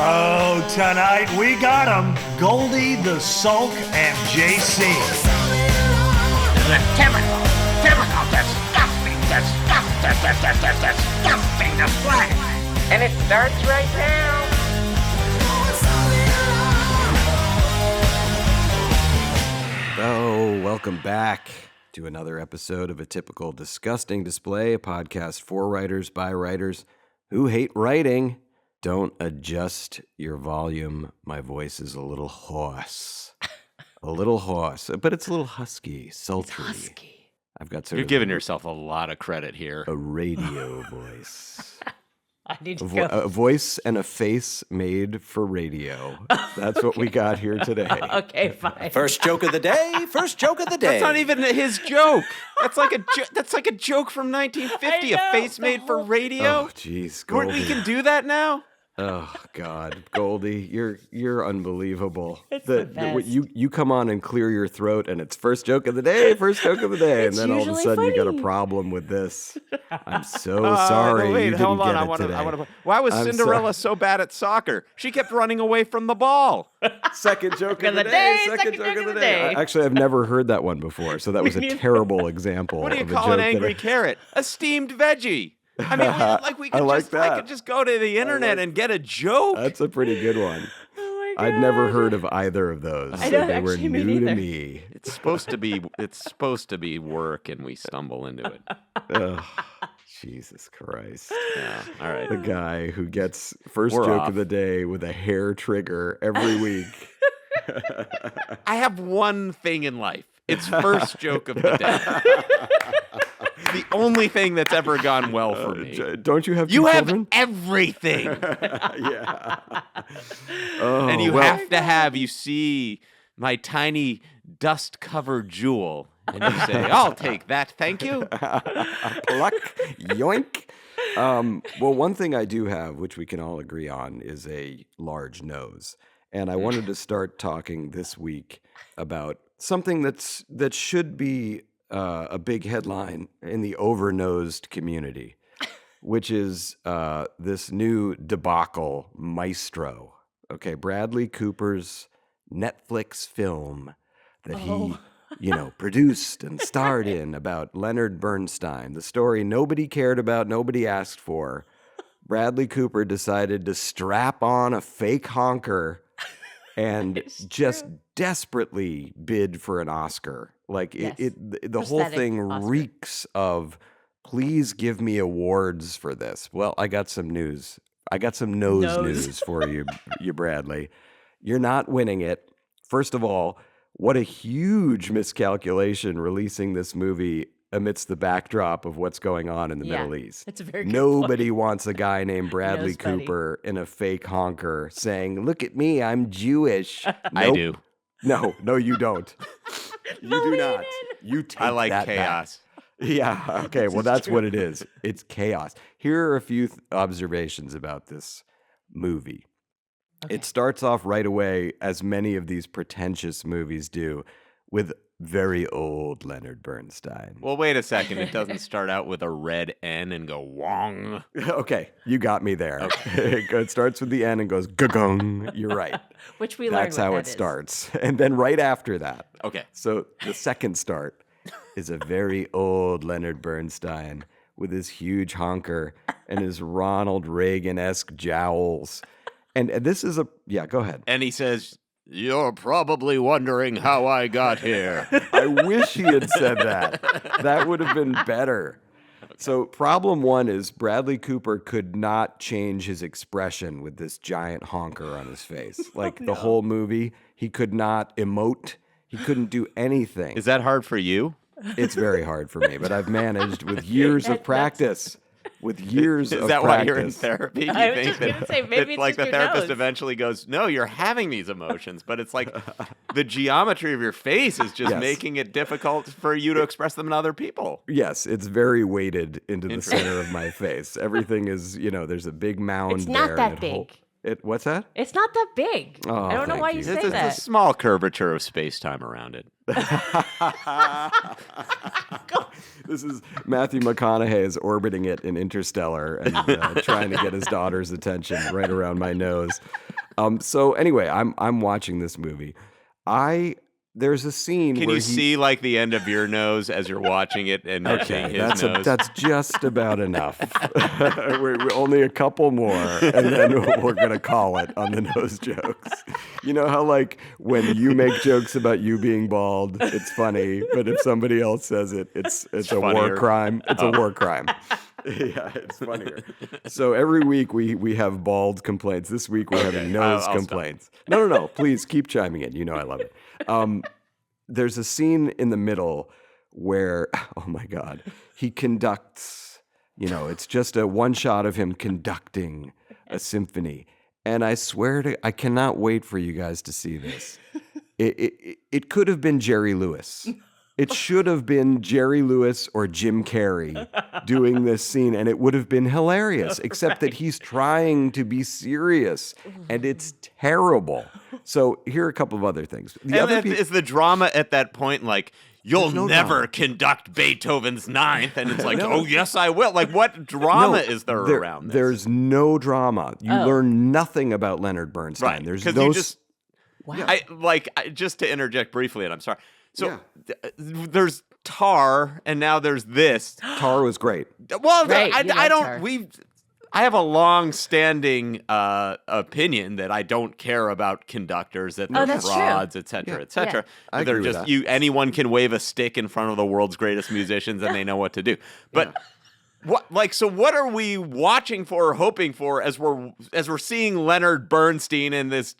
Oh, tonight we got them. Goldy, the Sulk, and JC. The typical, disgusting display. And it starts right now. Oh, welcome back to another episode of A Typical Disgusting Display, a podcast for writers by writers who hate writing. Don't adjust your volume. My voice is a little hoarse. But it's a little husky, sultry. It's husky. I've got You're giving yourself a lot of credit here. a radio voice. I need to go. A voice and a face made for radio. That's what we got here today. Okay, fine. First joke of the day. That's not even his joke. That's like a joke from 1950. I know, A face the made for whole- radio. Oh, jeez, We Goldie. can do that now. Oh God, Goldie, you're unbelievable. It's the best. You come on and clear your throat, and it's first joke of the day, and It's then all of a usually sudden you got a funny. problem with this. I'm so sorry. Wait, you hold didn't on. get it today. Why was I'm Cinderella so bad at soccer? She kept running away from the ball. Second joke of the day. Second joke of the day. Actually, I've never heard that one before, so that was a terrible example. What do you of a call joke an that angry I- carrot? A steamed veggie. I mean, we I could like I that. could just go to the internet and get a joke. That's a pretty good one. Oh my I'd never God. heard of either of those. I so don't they were actually, me new to neither. me. It's supposed to be work, and we stumble into it. Ugh, Jesus Christ. Yeah. All right. The guy who gets first We're joke off. of the day with a hair trigger every week. I have one thing in life. It's first joke of the day. The only thing that's ever gone well for me. Don't you have two You have children? everything. Yeah. Oh, And you well, have to have, you see my tiny dust-covered jewel. And you say, I'll take that, thank you. pluck, yoink. Well, one thing I do have, which we can all agree on, is a large nose. And I wanted to start talking this week about something that should be a big headline in the overnosed community, which is this new debacle, Maestro. Okay, Bradley Cooper's Netflix film that he, produced and starred in about Leonard Bernstein, the story nobody cared about, nobody asked for. Bradley Cooper decided to strap on a fake honker and just desperately bid for an Oscar. Like Yes. the whole Prosthetic thing Oscar. reeks of, please give me awards for this. Well, I got some news. I got some nose news for you, Bradley. You're not winning it. First of all, what a huge miscalculation releasing this movie amidst the backdrop of what's going on in the Yeah, Middle East. it's a very good Nobody wants a guy named Bradley Yes, buddy. Cooper in a fake honker saying, "Look at me, I'm Jewish." I Nope. do. No, you don't. You do not. You take I like that back. chaos. Yeah. Okay. Well, that's what it is. It's chaos. Here are a few observations about this movie. It starts off right away, as many of these pretentious movies do, with very old Leonard Bernstein. Well, wait a second. It doesn't start out with a red N and go wong. Okay, you got me there. It starts with the N and goes gong. You're right. Which we learned That's what how that it is. starts. And then right after that. Okay. So the second start is a very old Leonard Bernstein with his huge honker and his Ronald Reagan-esque jowls. And this is yeah, go ahead. And he says, "You're probably wondering how I got here." I wish he had said that. That would have been better. So problem one is Bradley Cooper could not change his expression with this giant honker on his face. Like the whole movie, he could not emote. He couldn't do anything. Is that hard for you? It's very hard for me, but I've managed with years of practice. With years Is of that practice. why you're in therapy? You I was think just that, gonna say, maybe it's like just the your therapist nose. eventually goes, "No, you're having these emotions, but it's like the geometry of your face is just Yes. making it difficult for you to express them to other people." Yes, it's very weighted into the Interesting. center of my face. Everything is, there's a big mound It's there. not and that it big. What's that? It's not that big. Oh, I don't know thank why you. you say It's a that. small curvature of space-time around it. This is Matthew McConaughey is orbiting it in Interstellar and trying to get his daughter's attention right around my nose. So anyway, I'm watching this movie. There's a scene Can where you see like the end of your nose as you're watching it and seeing his nose? That's just about enough. we're only a couple more, and then we're going to call it on the nose jokes. You know how like when you make jokes about you being bald, it's funny, but if somebody else says it, it's a war crime. It's a war crime. Yeah, it's funnier. So every week we have bald complaints. This week we're having nose complaints. Stop. No. Please keep chiming in. You know I love it. There's a scene in the middle where, oh my God, he conducts, it's just a one shot of him conducting a symphony. And I swear I cannot wait for you guys to see this. It could have been Jerry Lewis. It should have been Jerry Lewis or Jim Carrey doing this scene, and it would have been hilarious, except that he's trying to be serious, and it's terrible. So here are a couple of other things. Is the drama at that point like, you'll never conduct Beethoven's Ninth, and it's like, oh, yes, I will. Like, what drama is there around this? There's no drama. You learn nothing about Leonard Bernstein. Right, There's no... You just, wow. Just to interject briefly, and I'm sorry. So there's Tar, and now there's this. Tar was great. Well, right, I don't. I have a long-standing opinion that I don't care about conductors, that they're frauds, et cetera, et cetera. I They're agree with just that. anyone can wave a stick in front of the world's greatest musicians, and they know what to do. But. What are we watching for or hoping for as we're seeing Leonard Bernstein and this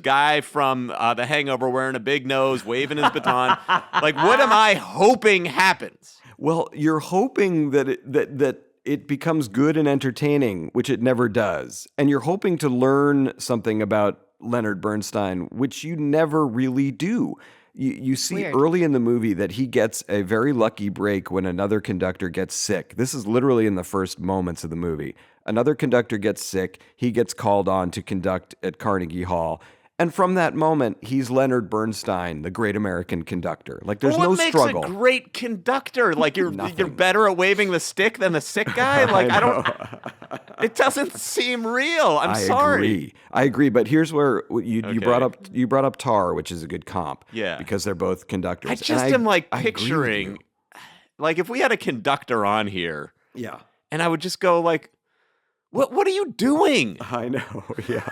guy from The Hangover wearing a big nose, waving his baton? Like, what am I hoping happens? Well, you're hoping that it becomes good and entertaining, which it never does. And you're hoping to learn something about Leonard Bernstein, which you never really do. You see early in the movie that he gets a very lucky break when another conductor gets sick. This is literally in the first moments of the movie. Another conductor gets sick. He gets called on to conduct at Carnegie Hall. And from that moment, he's Leonard Bernstein, the great American conductor. Like, there's no struggle. What makes a great conductor? Like, you're better at waving the stick than the sick guy? Like, I don't... It doesn't seem real. I'm sorry. I agree, but here's where you brought up Tar, which is a good comp. Yeah. Because they're both conductors. I just am like picturing, like, if we had a conductor on here. Yeah. And I would just go like, what are you doing? I know. Yeah.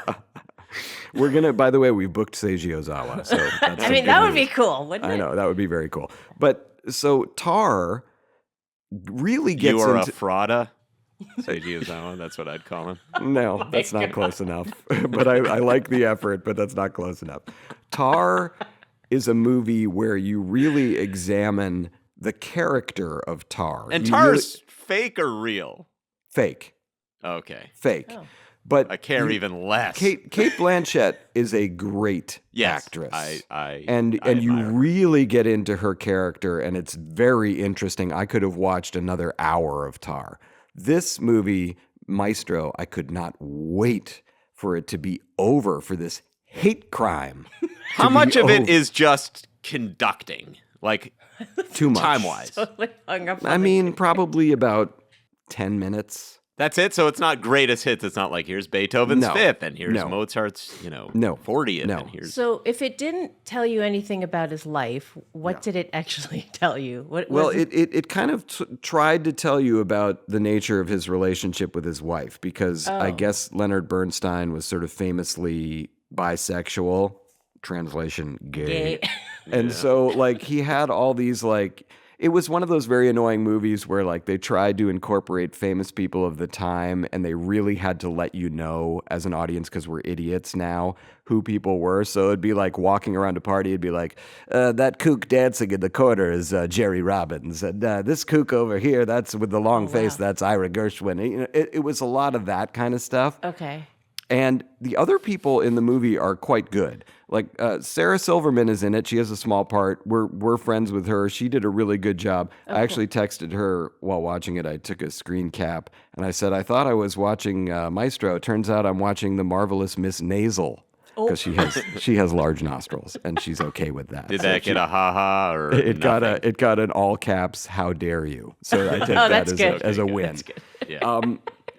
We're going to, by the way, we booked Seiji Ozawa. So that's that would be cool, wouldn't it? I know, that would be very cool. But so Tar really gets into... You are into... a frauda? Seiji Ozawa, that's what I'd call him. No, that's not close enough. But I like the effort, but that's not close enough. Tar is a movie where you really examine the character of Tar. And Tar's fake or real? Fake. Okay. Fake. Oh. But I care even less. Kate Blanchett is a great actress. And you really get into her character, and it's very interesting. I could have watched another hour of Tar. This movie, Maestro, I could not wait for it to be over, for this hate crime. How much of it is just conducting? Like, too much. Time-wise. Totally hung up on I mean, probably about 10 minutes. That's it? So it's not greatest hits. It's not like, here's Beethoven's fifth, and here's Mozart's, 40th. No. And here's... So if it didn't tell you anything about his life, what did it actually tell you? It kind of tried to tell you about the nature of his relationship with his wife, because I guess Leonard Bernstein was sort of famously bisexual, translation gay. And so like he had all these like... It was one of those very annoying movies where like they tried to incorporate famous people of the time, and they really had to let you know as an audience, because we're idiots now, who people were. So it'd be like walking around a party, it'd be like, that kook dancing in the corner is Jerry Robbins, and this kook over here, that's with the long face, that's Ira Gershwin. It was a lot of that kind of stuff. Okay. And the other people in the movie are quite good. Like Sarah Silverman is in it. She has a small part. We're friends with her. She did a really good job. I actually texted her while watching it. I took a screen cap and I said, I thought I was watching Maestro. It turns out I'm watching The Marvelous Miss Nasal. because she has large nostrils and she's okay with that. Did So that get a ha-ha or it nothing? got an all caps "How dare you?" So I take Oh, that that's as good. a win. That's good. Yeah.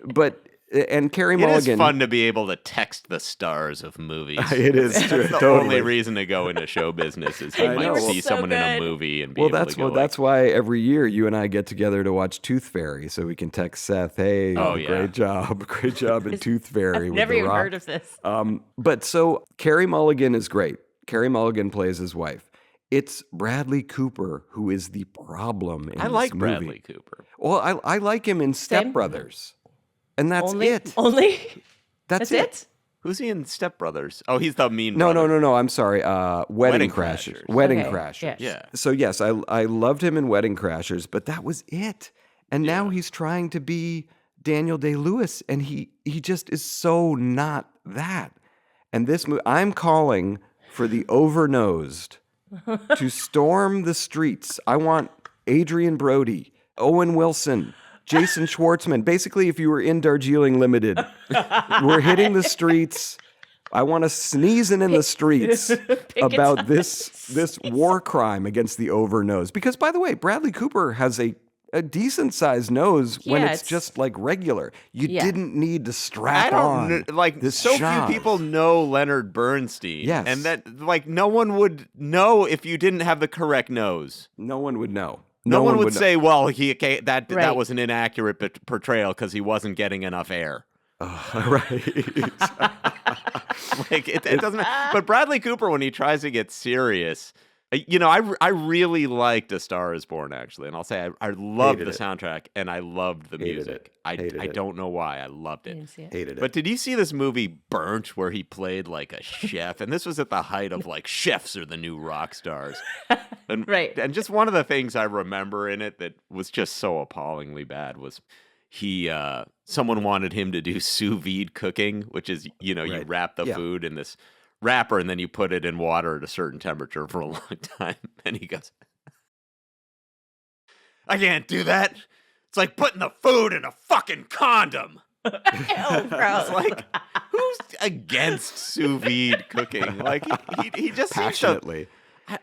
But and Carey It Mulligan. is fun to be able to text the stars of movies. It is That's the totally. only reason to go into show business is you I might know. see So someone in a good. movie and be Well, able that's to go that's why every year you and I get together to watch Tooth Fairy, so we can text Seth, "Hey, Oh, yeah. great job in Tooth Fairy." I've with never The even Rock. heard of this. But so Carey Mulligan is great. Carey Mulligan plays his wife. It's Bradley Cooper who is the problem in I this like movie. Bradley Cooper. Well, I like him in Step Same. Brothers, and that's Only, it. only. That's That's it. Who's he in Step Brothers? Oh, he's the mean No, brother. no. I'm sorry. Wedding Crashers. Crashers. Wedding Okay, Crashers. yes. Yeah. So yes, I loved him in Wedding Crashers, but that was it. And now he's trying to be Daniel Day-Lewis, and he just is so not that. And this movie, I'm calling for the overnosed to storm the streets. I want Adrian Brody, Owen Wilson, Jason Schwartzman. Basically, if you were in Darjeeling Limited, we're hitting the streets. I want to sneezing in the streets about this war crime against the overnose. Because, by the way, Bradley Cooper has a decent sized nose when Yeah, it's it's- just like regular. You Yeah. didn't need to I strap don't on kn- like this so shove. few people know Leonard Bernstein. Yes. And that like no one would know if you didn't have the correct nose. No one would know. No one would know. say, "Well, that Right. was an inaccurate portrayal because he wasn't getting enough air." Right. Like it doesn't. But Bradley Cooper, when he tries to get serious, I really liked A Star Is Born actually, and I'll say I loved Hated the it. soundtrack and I loved the Hated music. it. I Hated it. don't know why I loved I it. didn't see it. Hated it. But did you see this movie Burnt, where he played like a chef? And this was at the height of like chefs are the new rock stars. And, Right. And just one of the things I remember in it that was just so appallingly bad was someone wanted him to do sous vide cooking, which is, you Right. wrap the Yeah. food in this wrapper and then you put it in water at a certain temperature for a long time. And he goes, "I can't do that. It's like putting the food in a fucking condom." Ew, gross. It's like, who's against sous vide cooking? Like, he just seems to. Passionately.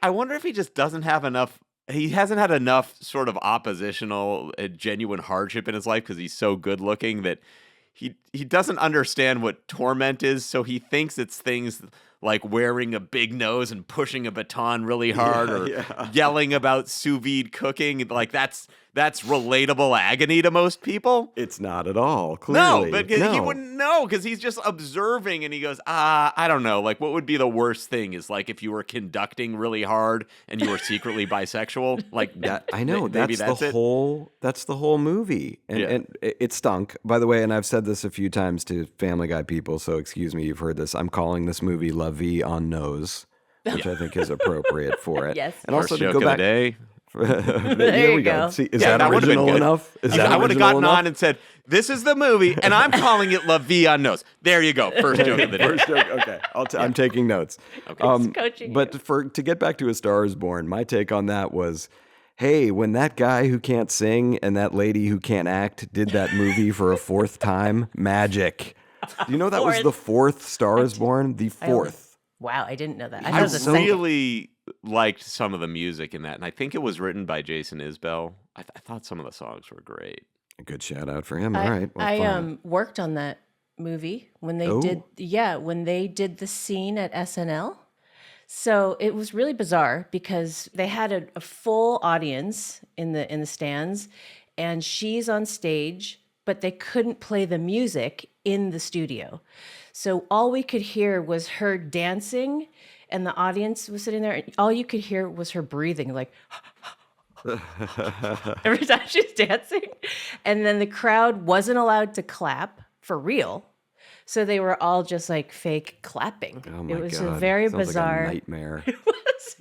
I wonder if he just doesn't have enough. He hasn't had enough sort of oppositional, genuine hardship in his life because he's so good looking that he doesn't understand what torment is. So he thinks it's things like wearing a big nose and pushing a baton really hard, or yelling about sous vide cooking. Like that's relatable agony to most people. It's not at all. Clearly. No, but he wouldn't know because he's just observing and he goes, I don't know. Like, what would be the worst thing is like if you were conducting really hard and you were secretly bisexual. Like, That, I know. maybe That's the it. whole. That's the whole movie, and Yeah. and it stunk. By the way, and I've said this a few times to Family Guy people, so excuse me, you've heard this. I'm calling this movie La Vie en Nose, which I think is appropriate for it. Yes. and First also to joke go of back. the day. There you we go. go. See, is Yeah, that would've been original good. enough? Is that I would have original gotten enough? on and said, "This is the movie, and I'm calling it La Vie en Nose." There you go. First joke of the day. First joke. Okay, I'm taking notes. He's coaching But to get back to A Star Is Born, my take on that was, hey, when that guy who can't sing and that lady who can't act did that movie for a fourth time, magic. Do you know that was the fourth Star Is Born? The fourth. Wow, I didn't know that. I I thought it was the second. really liked some of the music in that, and I think it was written by Jason Isbell. I thought some of the songs were great. A good shout out for him. All right. Well, I fine. worked on that movie when they Oh. did the scene at SNL. So it was really bizarre because they had a full audience in the stands, and she's on stage, but they couldn't play the music in the studio. So all we could hear was her dancing, and the audience was sitting there, and all you could hear was her breathing, like every time she's dancing. And then the crowd wasn't allowed to clap for real. So they were all just like fake clapping. Oh my It was God. a very Sounds bizarre. Like a nightmare.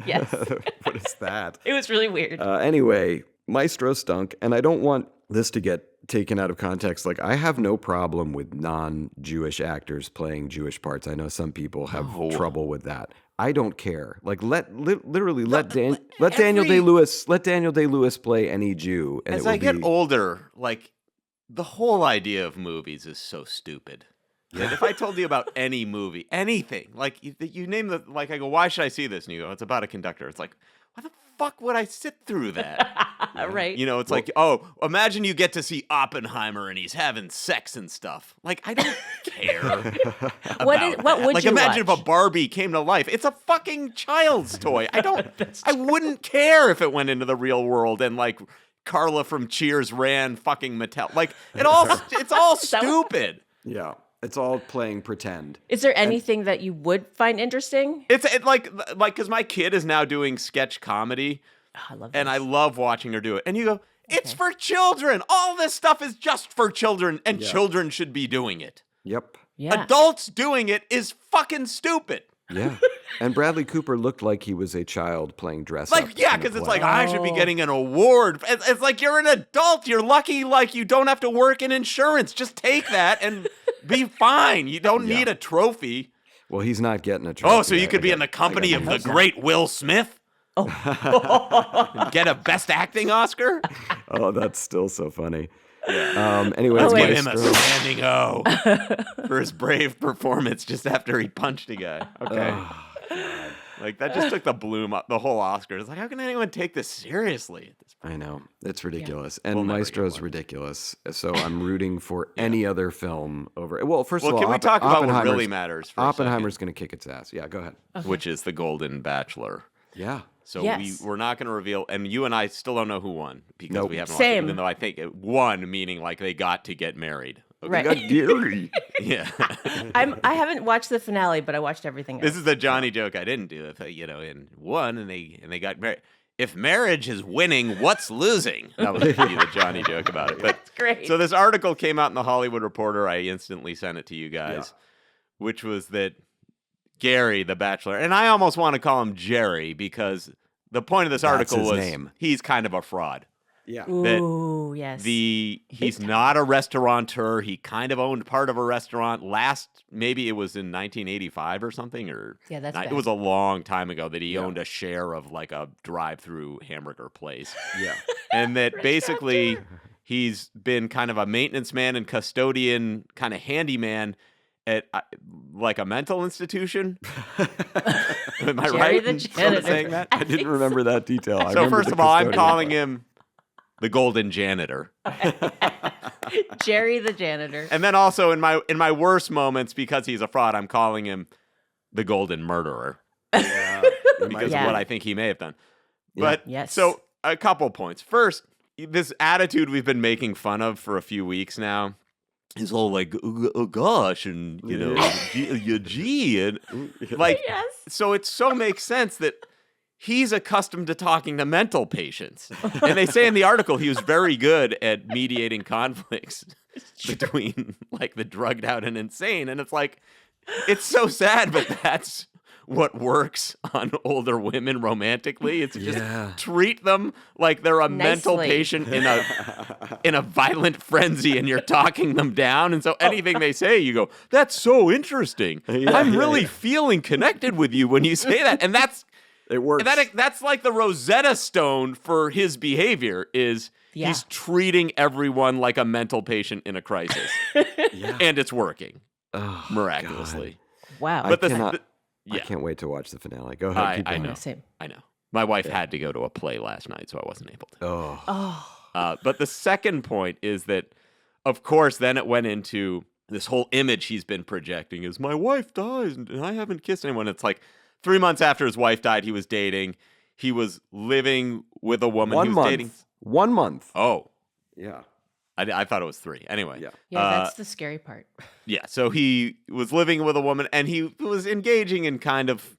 Yes. What is that? It was really weird. Anyway, Maestro stunk, and I don't want this to get taken out of context. Like, I have no problem with non-Jewish actors playing Jewish parts. I know some people have trouble with that. I don't care. Like, literally let Daniel Day-Lewis play any Jew, and As it will I get be older, like the whole idea of movies is so stupid. that if I told you about any movie, anything, like you name the, like I go, why should I see this? And you go, it's about a conductor. It's like, why the fuck would I sit through that? Right. You know, it's like, oh, imagine you get to see Oppenheimer and he's having sex and stuff. Like, I don't care. What would Like, you imagine watch? if a Barbie came to life. It's a fucking child's toy. I wouldn't care if it went into the real world and like Carla from Cheers ran fucking Mattel. Like, it's all stupid. Yeah. It's all playing pretend. Is there anything that you would find interesting? It's like because my kid is now doing sketch comedy, Oh, I love and this. I love watching her do it. And you go, it's for children. All this stuff is just for children, and children should be doing it. Yep. Yeah. Adults doing it is fucking stupid. Yeah. And Bradley Cooper looked like he was a child playing dress up. Like, yeah, in a because it's play. like, I should be getting an award. It's like, you're an adult. You're lucky, like, you don't have to work in insurance. Just take that and be fine. You don't need a trophy. Well, he's not getting a trophy. Oh, so you could be in the company of the great Will Smith? Oh. Get a Best Acting Oscar? Oh, that's still so funny. Anyway, Let's it's give him a Maestro. standing O for his brave performance just after he punched a guy. Okay. Like, that just took the bloom up, the whole Oscar. It's like, how can anyone take this seriously at this point? I know. It's ridiculous. And We'll never get Maestro's one. ridiculous. So I'm rooting for any other film over. Well, first of Well, all, can we talk about what Oppenheimer's- really matters for a Oppenheimer's going to kick its ass. Yeah, go ahead. second, which is The Golden Bachelor. Yeah. So Yes. we're not going to reveal, and you and I still don't know who won because Nope. we haven't Same. watched it, even though I think it won, meaning like they got to get married. Okay. Right. Got Gary. Yeah. I haven't watched the finale, but I watched everything else. This is the Johnny joke I didn't do. If and won, and they got married. If marriage is winning, what's losing? That was the Johnny joke about it. But great. so this article came out in the Hollywood Reporter. I instantly sent it to you guys, which was that Gary, the Bachelor, and I almost want to call him Jerry because the point of this That's article his was name. he's kind of a fraud. Yeah. Ooh, yes. He's not a restaurateur. He kind of owned part of a restaurant maybe it was in 1985 or something, or Yeah, that's it bad. was a long time ago that he owned a share of like a drive-through hamburger place. Yeah. And that basically he's been kind of a maintenance man and custodian, kind of handyman at like a mental institution. Am I Jerry right the in janitor. saying that? I didn't remember that detail. I So remember first the of all, I'm custodian calling part. him the Golden Janitor. Jerry the janitor. And then also in my worst moments, because he's a fraud, I'm calling him the Golden Murderer. Yeah. Because Yeah. of what I think he may have done. Yeah. But Yes. so a couple points. First, this attitude we've been making fun of for a few weeks now is all like, oh gosh, and you know, gee, and like, Yes. so it so makes sense that he's accustomed to talking to mental patients. And they say in the article he was very good at mediating conflicts between like the drugged out and insane. And it's like, it's so sad, but that's what works on older women romantically. It's just Yeah. treat them like they're a mental Nicely. patient in a violent frenzy, and you're talking them down. And so anything they say, you go, that's so interesting. I'm really feeling connected with you when you say that. And It works. that's like the Rosetta Stone for his behavior is Yeah. he's treating everyone like a mental patient in a crisis. And it's working Oh, miraculously. Wow. I But cannot. I yeah, can't wait to watch the finale. Go ahead. Keep I going. know. Same. I know. My wife had to go to a play last night, so I wasn't able to. Oh. Oh. But the second point is that, of course, then it went into this whole image he's been projecting is my wife dies and I haven't kissed anyone. It's like 3 months after his wife died, he was dating. He was living with a woman he was 1 month. dating. 1 month. Oh, Yeah. I thought it was 3. Anyway. Yeah. Yeah, that's the scary part. Yeah, so he was living with a woman and he was engaging in kind of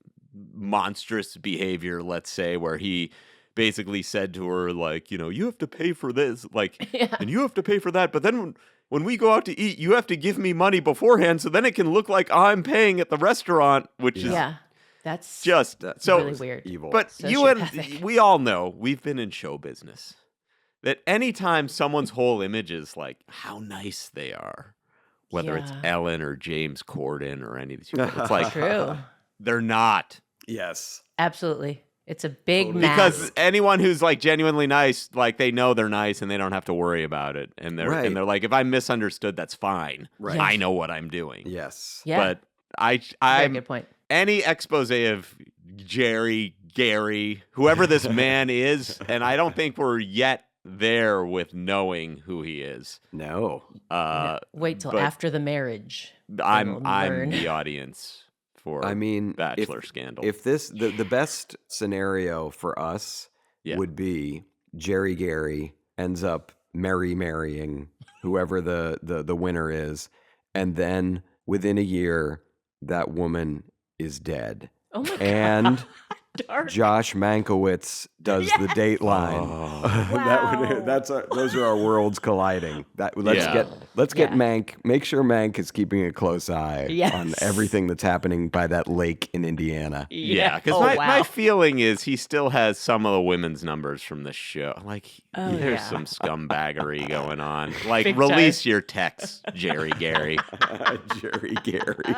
monstrous behavior, let's say, where he basically said to her, like, you know, you have to pay for this, like, and you have to pay for that. But then when we go out to eat, you have to give me money beforehand so then it can look like I'm paying at the restaurant, which is Yeah. That's just so really weird. Evil. But you and Sociopathic. we all know, we've been in show business, that anytime someone's whole image is like how nice they are, whether it's Yeah. Ellen or James Corden or any of these people, it's like True. they're not. Yes. Absolutely. It's a big because mask. anyone who's like genuinely nice, like they know they're nice and they don't have to worry about it. And they're like, if I'm misunderstood, that's fine. Right. I know what I'm doing. Yes. Yeah. But Very I'm good point. any expose of Jerry, Gary, whoever this man is, and I don't think we're yet there with knowing who he is. No. Wait till but after the marriage. I'm learn. the audience for I mean, Bachelor Scandal. If this the best scenario for us Yeah. would be Jerry Gary ends up marrying whoever the winner is, and then within a year that woman is dead. Oh my God. And Dark. Josh Mankiewicz does the Dateline. Wow. Those are our worlds colliding. Let's Yeah. get Yeah. Mank. Make sure Mank is keeping a close eye Yes. on everything that's happening by that lake in Indiana. Yeah, because Oh, my wow. feeling is he still has some of the women's numbers from the show. Like, Oh, there's yeah. some scumbaggery going on. Like, Big release your texts, Jerry Gary. Jerry Gary.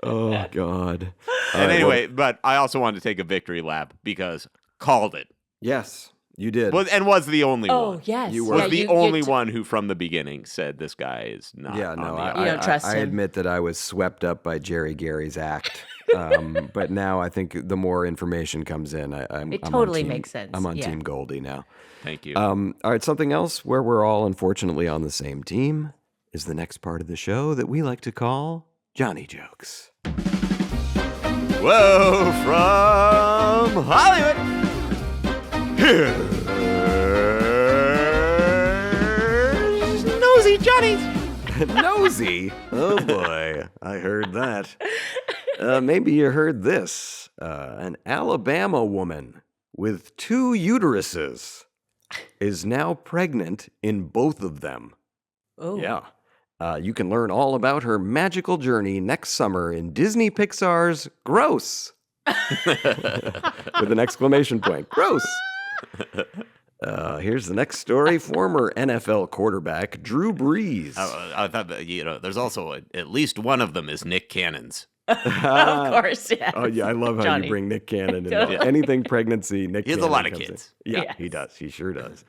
Oh God. All And right, anyway, but I also wanted to take a victory lap because called it. yes, you did. Was the only Oh, one. yes. You were. Was Yeah, the you only t- one who from the beginning said this guy is not Yeah, on no, the You don't trust I him. admit that I was swept up by Jerry Gary's act. But now I think the more information comes in, I'm It on totally team- makes sense, I'm on yeah. Team Goldie now. Thank you. All right, something else where we're all unfortunately on the same team is the next part of the show that we like to call Johnny Jokes. Whoa, from Hollywood. Here's Nosy Johnny's. Nosy? Oh boy, I heard that. Maybe you heard this. An Alabama woman with 2 uteruses is now pregnant in both of them. Oh. Yeah. You can learn all about her magical journey next summer in Disney Pixar's Gross. With an exclamation point. Gross. Here's the next story. Former NFL quarterback Drew Brees. I thought that, there's also at least one of them is Nick Cannon's. Of course, yeah. Oh yeah, I love how Johnny. you bring Nick Cannon in. Totally. Anything pregnancy, Nick He has a Cannon lot of comes in. kids. Yeah, Yes. he does. He sure does.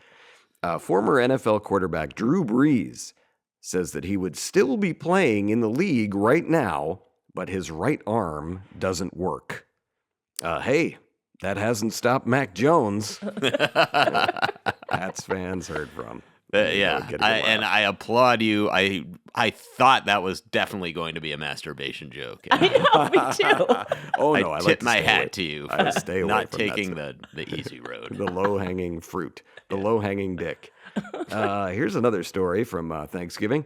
Former NFL quarterback Drew Brees says that he would still be playing in the league right now, but his right arm doesn't work. Hey, that hasn't stopped Mac Jones. Pats fans heard from. Yeah, Get a good and laugh. I applaud you. I thought that was definitely going to be a masturbation joke. I know, me too. Oh I no, I tip like to my stay hat away. to you I for stay away not from that taking stuff. the easy road. The low-hanging fruit, the low-hanging dick. Here's another story from Thanksgiving.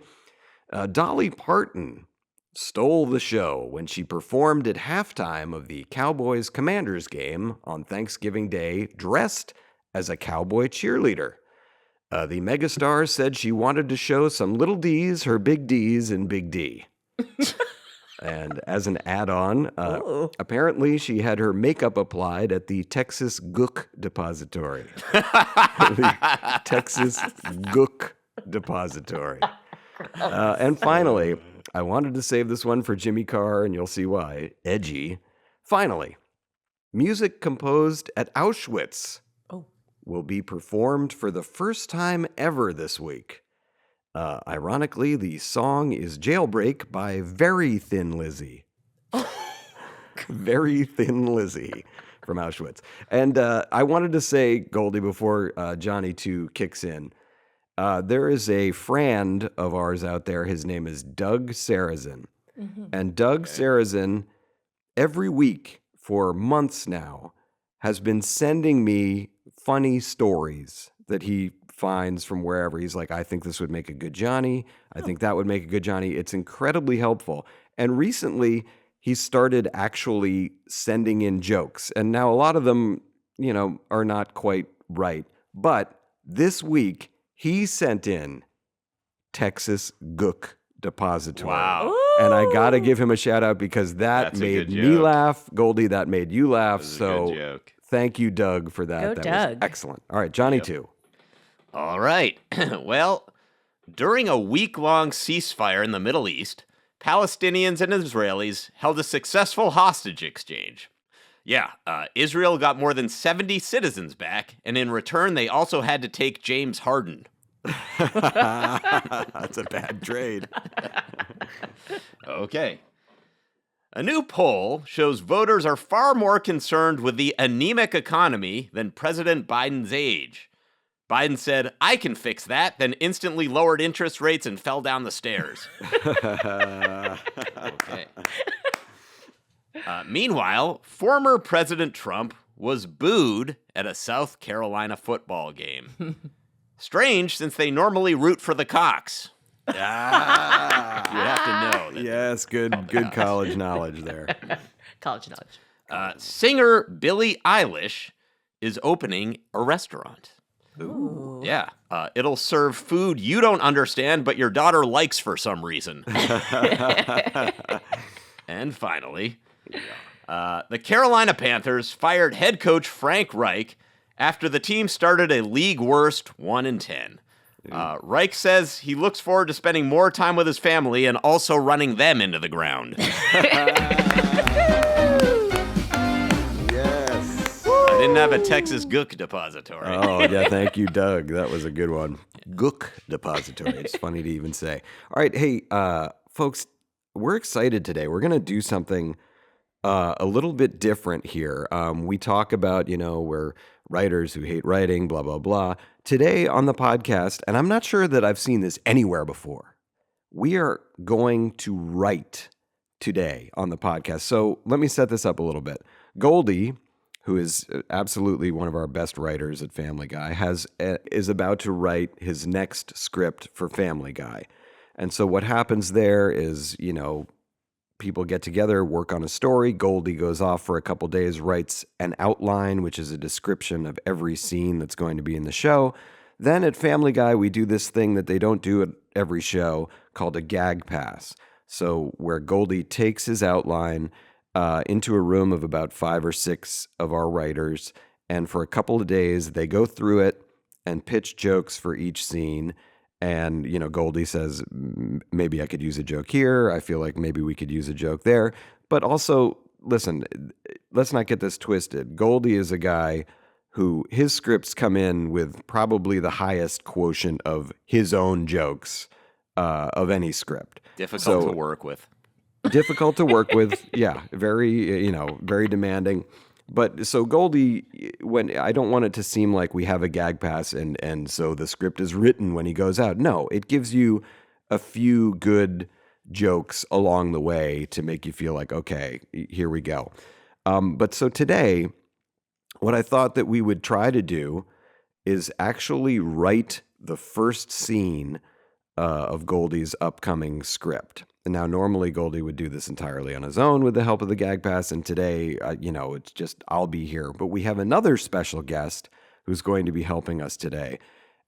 Dolly Parton stole the show when she performed at halftime of the Cowboys-Commanders game on Thanksgiving Day dressed as a cowboy cheerleader. The megastar said she wanted to show some little D's, her big D's, and Big D. And as an add-on, apparently she had her makeup applied at the Texas Gook Depository. The Texas Gook Depository. And finally, I wanted to save this one for Jimmy Carr, and you'll see why. Edgy. Finally, music composed at Auschwitz will be performed for the first time ever this week. Ironically, the song is Jailbreak by Very Thin Lizzy. Very Thin Lizzy from Auschwitz. And I wanted to say, Goldie, before Johnny 2 kicks in, there is a friend of ours out there. His name is Doug Sarrazin. And Doug Sarrazin, every week for months now, has been sending me funny stories that he finds from wherever. He's like, I think this would make a good Johnny. I think that would make a good Johnny. It's incredibly helpful. And recently, he started actually sending in jokes. And now a lot of them, are not quite right. But this week, he sent in Texas Gook Depository. Wow. And I got to give him a shout out because that That's a made good me joke. laugh. Goldie, that made you laugh. That was a So good joke. thank you, Doug, for that. Go, That Doug. was excellent. All right, Johnny 2. All right. Well, during a week-long ceasefire in the Middle East, Palestinians and Israelis held a successful hostage exchange. Yeah, Israel got more than 70 citizens back, and in return, they also had to take James Harden. That's a bad trade. Okay. A new poll shows voters are far more concerned with the anemic economy than President Biden's age. Biden said, "I can fix that," then instantly lowered interest rates and fell down the stairs. Okay. Meanwhile, former President Trump was booed at a South Carolina football game. Strange, since they normally root for the Cox. Ah. You have to know. That Yes, good college knowledge there. College knowledge. Singer Billie Eilish is opening a restaurant. Ooh. Yeah. It'll serve food you don't understand, but your daughter likes for some reason. And finally, the Carolina Panthers fired head coach Frank Reich after the team started a league worst 1-10. Reich says he looks forward to spending more time with his family and also running them into the ground. Yes. I didn't have a Texas Gook depository. Oh, yeah, thank you, Doug. That was a good one. Gook depository. It's funny to even say. All right, hey, folks, we're excited today. We're going to do something a little bit different here. We talk about, we're writers who hate writing, blah, blah, blah. Today on the podcast, and I'm not sure that I've seen this anywhere before, we are going to write today on the podcast. So let me set this up a little bit. Goldy, who is absolutely one of our best writers at Family Guy, is about to write his next script for Family Guy. And so what happens there is, people get together, work on a story. Goldy goes off for a couple days, writes an outline, which is a description of every scene that's going to be in the show. Then at Family Guy, we do this thing that they don't do at every show called a gag pass. So where Goldy takes his outline into a room of about 5 or 6 of our writers, and for a couple of days, they go through it and pitch jokes for each scene. And, Goldy says, maybe I could use a joke here. I feel like maybe we could use a joke there. But also, listen, let's not get this twisted. Goldy is a guy who his scripts come in with probably the highest quotient of his own jokes of any script. Difficult to work with. Difficult to work with. Yeah, very, very demanding. But so Goldy, when I don't want it to seem like we have a gag pass and so the script is written when he goes out. No, it gives you a few good jokes along the way to make you feel like, okay, here we go. But so today, what I thought that we would try to do is actually write the first scene of Goldy's upcoming script. And now, normally Goldy would do this entirely on his own with the help of the gag pass. And today, it's just I'll be here. But we have another special guest who's going to be helping us today.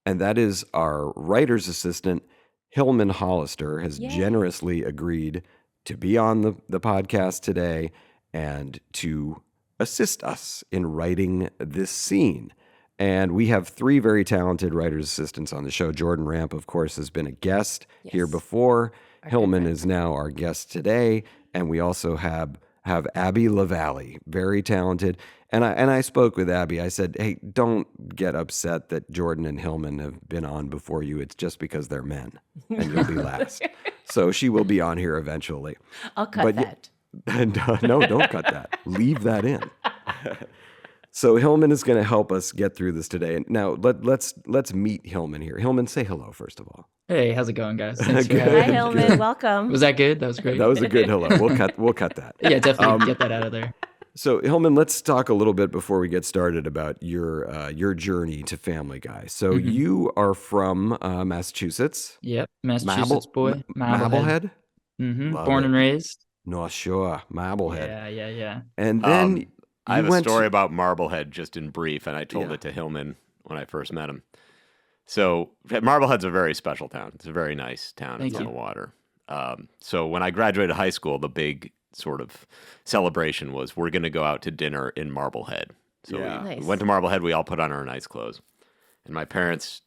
And that is our writer's assistant, Hillman Hollister, has generously agreed to be on the podcast today and to assist us in writing this scene. And we have 3 very talented writer's assistants on the show. Jordan Ramp, of course, has been a guest here before. Hillman is now our guest today, and we also have Abby LaValle, very talented. And I spoke with Abby. I said, hey, don't get upset that Jordan and Hillman have been on before you. It's just because they're men, and you'll be last. So she will be on here eventually. I'll cut that. No, don't cut that. Leave that in. So Hillman is going to help us get through this today. Now let's meet Hillman here. Hillman, say hello first of all. Hey, how's it going, guys? Thanks for having Hi, me. Hillman. Welcome. Was that good? That was great. That was a good hello. We'll cut that. Yeah, definitely get that out of there. So Hillman, let's talk a little bit before we get started about your journey to Family Guy. So you are from Massachusetts. Yep, Massachusetts boy. Marblehead? Mm-hmm. Born and raised. No, sure. Marblehead. Yeah. And then I have a story about Marblehead just in brief, and I told it to Hillman when I first met him. So Marblehead's a very special town. It's a very nice town. It's on the water. So when I graduated high school, the big sort of celebration was we're going to go out to dinner in Marblehead. So we went to Marblehead. We all put on our nice clothes. And my parents,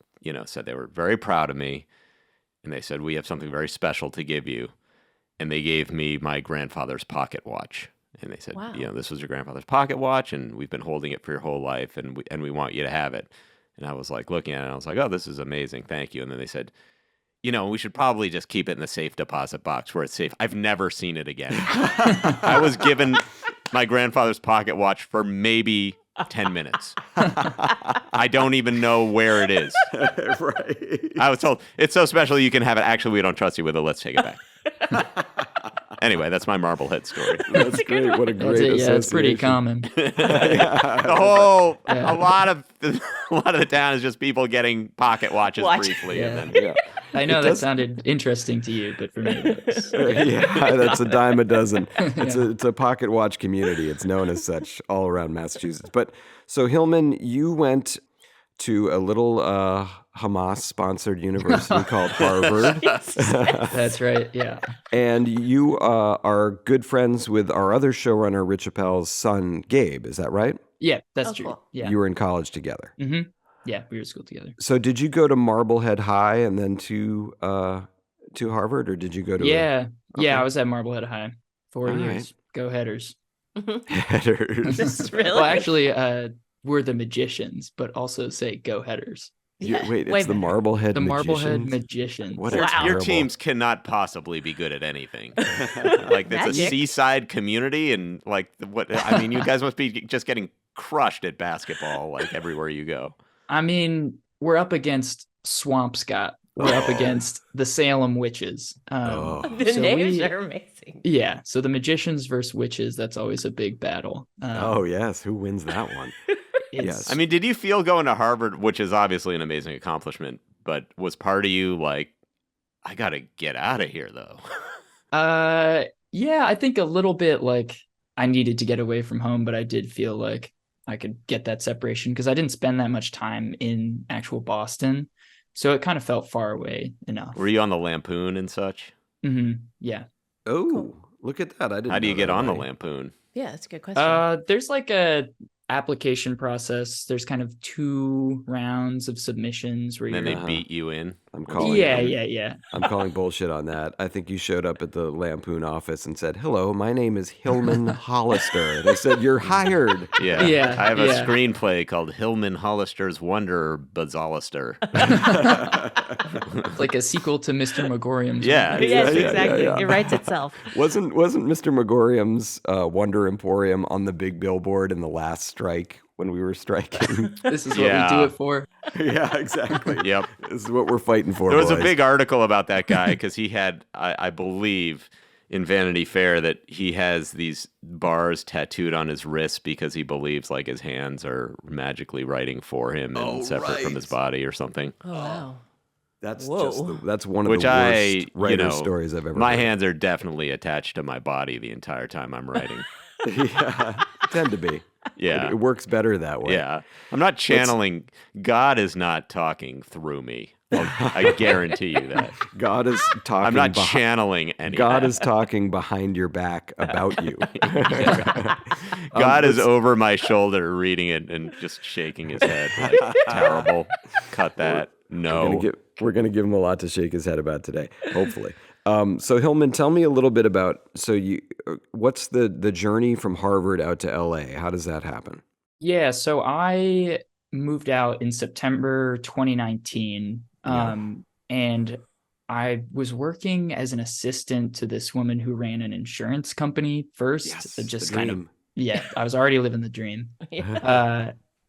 said they were very proud of me. And they said, we have something very special to give you. And they gave me my grandfather's pocket watch. And they said, Wow. this was your grandfather's pocket watch, and we've been holding it for your whole life, and we want you to have it. And I was like looking at it, and I was like, oh, this is amazing, thank you. And then they said, we should probably just keep it in the safe deposit box where it's safe. I've never seen it again. I was given my grandfather's pocket watch for maybe 10 minutes. I don't even know where it is. Right. I was told, it's so special you can have it. Actually, we don't trust you with it. Let's take it back. Anyway, that's my Marblehead story. That's great. What a great Yeah, it's pretty association. common. A lot of the town is just people getting pocket watches briefly. Yeah. And then, I know that sounded interesting to you, but for me, it's, Yeah, that's a dime a dozen. It's a pocket watch community. It's known as such all around Massachusetts. But so Hillman, you went to a little Hamas-sponsored university called Harvard. that's right. Yeah. And you are good friends with our other showrunner, Rich Appel's son, Gabe. Is that right? Yeah, that's true. Cool. Yeah. You were in college together. Mm-hmm. Yeah, we were at school together. So did you go to Marblehead High and then to Harvard, or did you go to Yeah. Okay. Yeah, I was at Marblehead High. 4 All years. right. Go Headers. Headers? Really? Well, actually, we're the Magicians, but also say Go Headers. Wait, Way it's the better. Marblehead The Marblehead Magicians? Magicians. What your, a Wow. your terrible- teams cannot possibly be good at anything. Like, it's a Magic. seaside community, and you guys must be just getting crushed at basketball, like everywhere you go. I mean, we're up against Swampscott. We're up against the Salem Witches. Oh. The so names we- are amazing. Yeah, so the Magicians versus Witches, that's always a big battle. Oh, yes. Who wins that one? it's- yes. I mean, did you feel going to Harvard, which is obviously an amazing accomplishment, but was part of you like, I got to get out of here, though? Yeah, I think a little bit like I needed to get away from home, but I did feel like I could get that separation because I didn't spend that much time in actual Boston. So it kind of felt far away enough. Were you on the Lampoon and such? Yeah. Oh, look at that. I didn't How do you know get that on the way. Lampoon? Yeah, that's a good question. There's like a application process. There's kind of 2 rounds of submissions where And then you're they beat you in. I'm calling yeah. I'm calling bullshit on that. I think you showed up at the Lampoon office and said, "Hello, my name is Hillman Hollister." They said, "You're hired." Yeah. Yeah, I have a yeah. screenplay called Hillman Hollister's Wonder Bazalister. It's like a sequel to Mr. Megorium's. Yeah. Wonder. Yes, yeah, exactly. yeah. It writes itself. Wasn't Mr. Megorium's Wonder Emporium on the big billboard in the last strike when we were striking? This is what Yeah. we do it for. Yeah, exactly. Yep. This is what we're fighting for. There was a boys. big article about that guy because he had, I believe, in Vanity Fair that he has these bars tattooed on his wrists because he believes like his hands are magically writing for him and separate from his body or something. Oh, wow. That's Whoa. that's one of Which the I, worst writer stories I've ever my heard. hands are definitely attached to my body the entire time I'm writing. Yeah, tend to be. Yeah. It works better that way. Yeah. I'm not channeling. God is not talking through me. I guarantee you that. God is talking. I'm not channeling anything. God is talking behind your back about you. God is over my shoulder reading it and just shaking his head. Like, terrible. Cut that. No. We're gonna give him a lot to shake his head about today, hopefully. So Hillman, tell me a little bit about what's the journey from Harvard out to LA? How does that happen? Yeah, so I moved out in September 2019. And I was working as an assistant to this woman who ran an insurance company first. Yes, just the kind of, dream. yeah, I was already living the dream.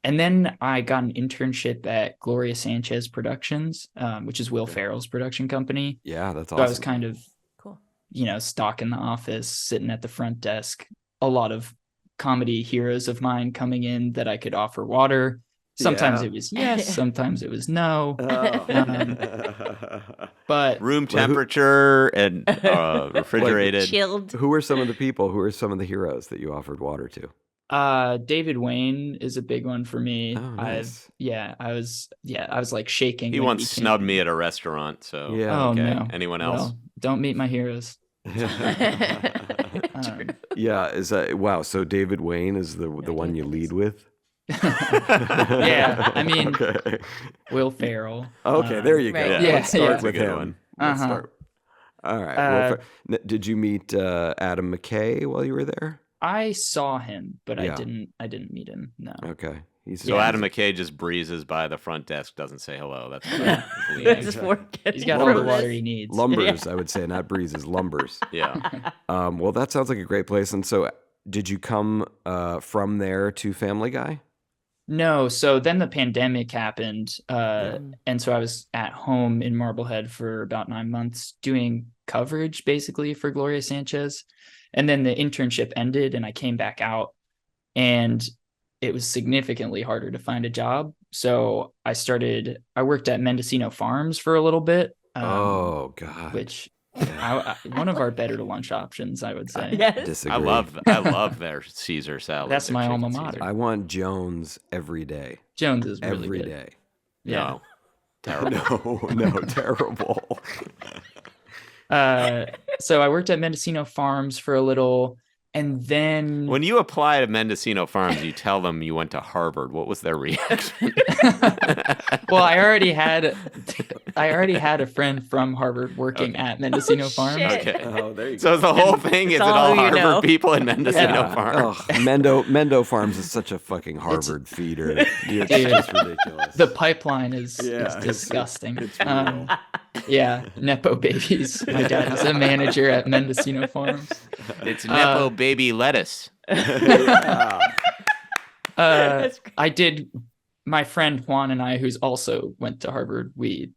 And then I got an internship at Gloria Sanchez Productions, which is Will Ferrell's production company. Yeah, that's So awesome. I was kind of, Cool. stalking the office, sitting at the front desk. A lot of comedy heroes of mine coming in that I could offer water. Sometimes Yeah. it was yes, sometimes it was no. Oh. But Room temperature and refrigerated. Chilled. Who are some of the people? Who are some of the heroes that you offered water to? David Wayne is a big one for me. Oh, nice. I was like shaking. He when once came. snubbed me at a restaurant. So Yeah. Oh okay. no. Anyone else? Well, don't meet my heroes. Yeah, is that wow? So David Wayne is the one you lead with? Yeah, I mean Okay. Will Ferrell. Okay, there you go. Right. Yeah, Let's start yeah. with That's a good him. one. Let's Uh-huh. start. All right. Did you meet Adam McKay while you were there? I saw him, but Yeah. I didn't meet him. No. Okay. So Adam McKay just breezes by the front desk, doesn't say hello. That's Yeah. That's what we're He's getting got all the from water this. he needs. Lumbers, I would say, not breezes, lumbers. yeah. Well, that sounds like a great place. And so, did you come from there to Family Guy? No, so then the pandemic happened, and so I was at home in Marblehead for about 9 months doing coverage basically for Gloria Sanchez, and then the internship ended, and I came back out, and it was significantly harder to find a job. So I worked at Mendocino Farms for a little bit. Oh God! Which one of our better to lunch options, I would say. Yes. Disagree. I love their Caesar salad. That's their my chicken alma Caesar. mater. I want Jones every day. Jones is really Every good. day. Yeah. No. Terrible. No, terrible. So I worked at Mendocino Farms for a little, and then When you apply to Mendocino Farms, you tell them you went to Harvard. What was their reaction? well, I already had a friend from Harvard working at Mendocino Farms. shit. Okay. Oh, there you go. So the whole thing is it all all you Harvard know. people in Mendocino Farms? Oh, Mendo Farms is such a fucking Harvard feeder. It's just ridiculous. The pipeline is Yeah, disgusting. it's real. Yeah, Nepo babies. My dad is a manager at Mendocino Farms. It's Nepo baby lettuce. I did. My friend Juan and I, who's also went to Harvard, we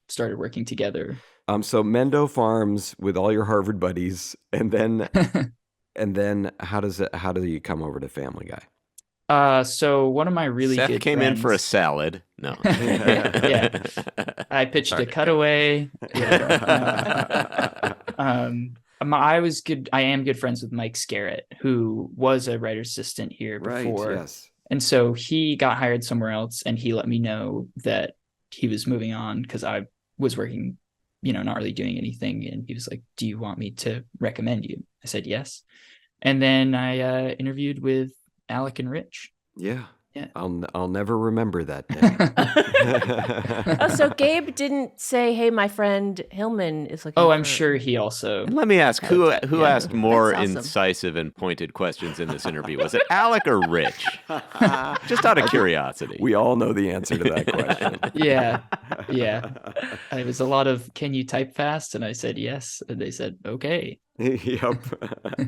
started working together. So Mendo Farms with all your Harvard buddies, and then how do you come over to Family Guy? So one of my really Seth good came friends, in for a salad. No. yeah. I pitched a cutaway. I am good friends with Mike Scarrett, who was a writer's assistant here before. Right. Yes. And so he got hired somewhere else, and he let me know that he was moving on because I was working, not really doing anything. And he was like, "Do you want me to recommend you?" I said yes. And then I interviewed with Alec and Rich. Yeah. Yeah. I'll never remember that day. Oh, so Gabe didn't say, "Hey, my friend Hillman is looking." Oh, I'm for-" sure he also. And let me ask, who asked more That's awesome. incisive and pointed questions in this interview? Was it Alec or Rich? Just out of curiosity. We all know the answer to that question. Yeah. It was a lot of, "Can you type fast?" And I said yes. And they said, "Okay." Yep.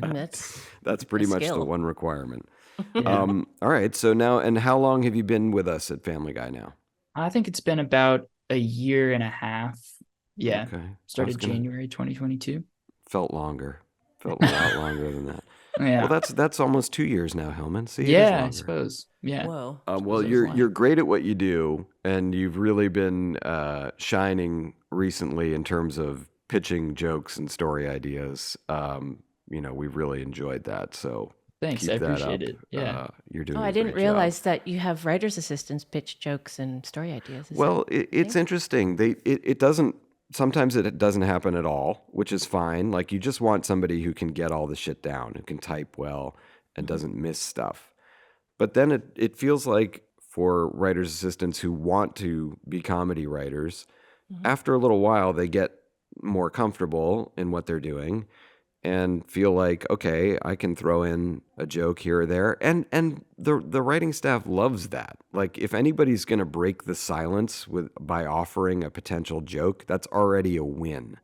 That's pretty a much the skill. one requirement. Yeah. All right. So now, and how long have you been with us at Family Guy now? I think it's been about a year and a half. Yeah. Okay. Started January 2022. Felt longer. Felt a lot longer than that. Yeah. Well, that's almost 2 years now, Hillman. See, it is yeah, I longer. suppose. Yeah. Whoa. Well, Suppose it was you're longer. great at what you do, and you've really been shining recently in terms of pitching jokes and story ideas. We've really enjoyed that. So Thanks. keep I that appreciate up. it. Yeah. You're doing. Oh, a I didn't great job. realize that you have writers' assistants pitch jokes and story ideas. Is Well, that- it's interesting. It doesn't. Sometimes it doesn't happen at all, which is fine. Like you just want somebody who can get all the shit down, who can type well, and doesn't miss stuff. But then it feels like for writers' assistants who want to be comedy writers, after a little while they get more comfortable in what they're doing and feel like, okay, I can throw in a joke here or there. And the writing staff loves that. Like if anybody's going to break the silence by offering a potential joke, that's already a win.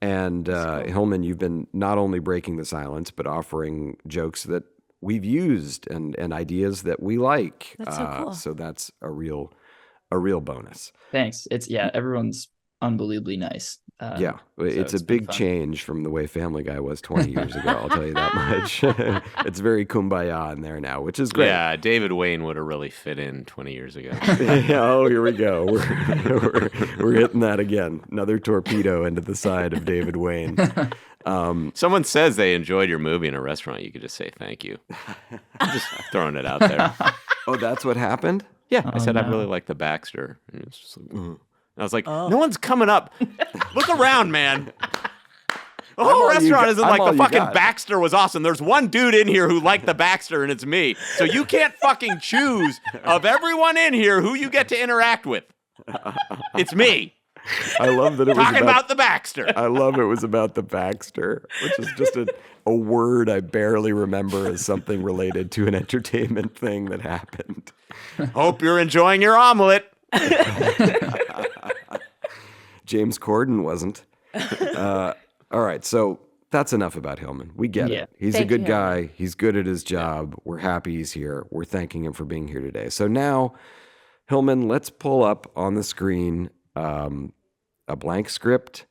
And Hillman, you've been not only breaking the silence, but offering jokes that we've used and ideas that we like. That's so cool. So that's a real bonus. Thanks. Everyone's unbelievably nice. Yeah, it's a been big fun. change from the way Family Guy was 20 years ago. I'll tell you that much. It's very kumbaya in there now, which is great. Yeah, David Wayne would have really fit in 20 years ago. Oh, here we go. We're hitting that again. Another torpedo into the side of David Wayne. Someone says they enjoyed your movie in a restaurant, you could just say thank you. Just throwing it out there. Oh, that's what happened? Yeah, I said I no. really like the Baxter. And it's just like, I was like, no one's coming up. Look around, man. The whole all you restaurant got- isn't I'm like all the you fucking got. Baxter was awesome. There's one dude in here who liked the Baxter, and it's me. So you can't fucking choose of everyone in here who you get to interact with. It's me. I love that it was Talking about the Baxter. I love it was about the Baxter, which is just a word I barely remember as something related to an entertainment thing that happened. Hope you're enjoying your omelet. James Corden wasn't. All right, so that's enough about Hillman. We get Yeah. it. He's Thank a good you, guy. He's good at his job. We're happy he's here. We're thanking him for being here today. So now, Hillman, let's pull up on the screen a blank script,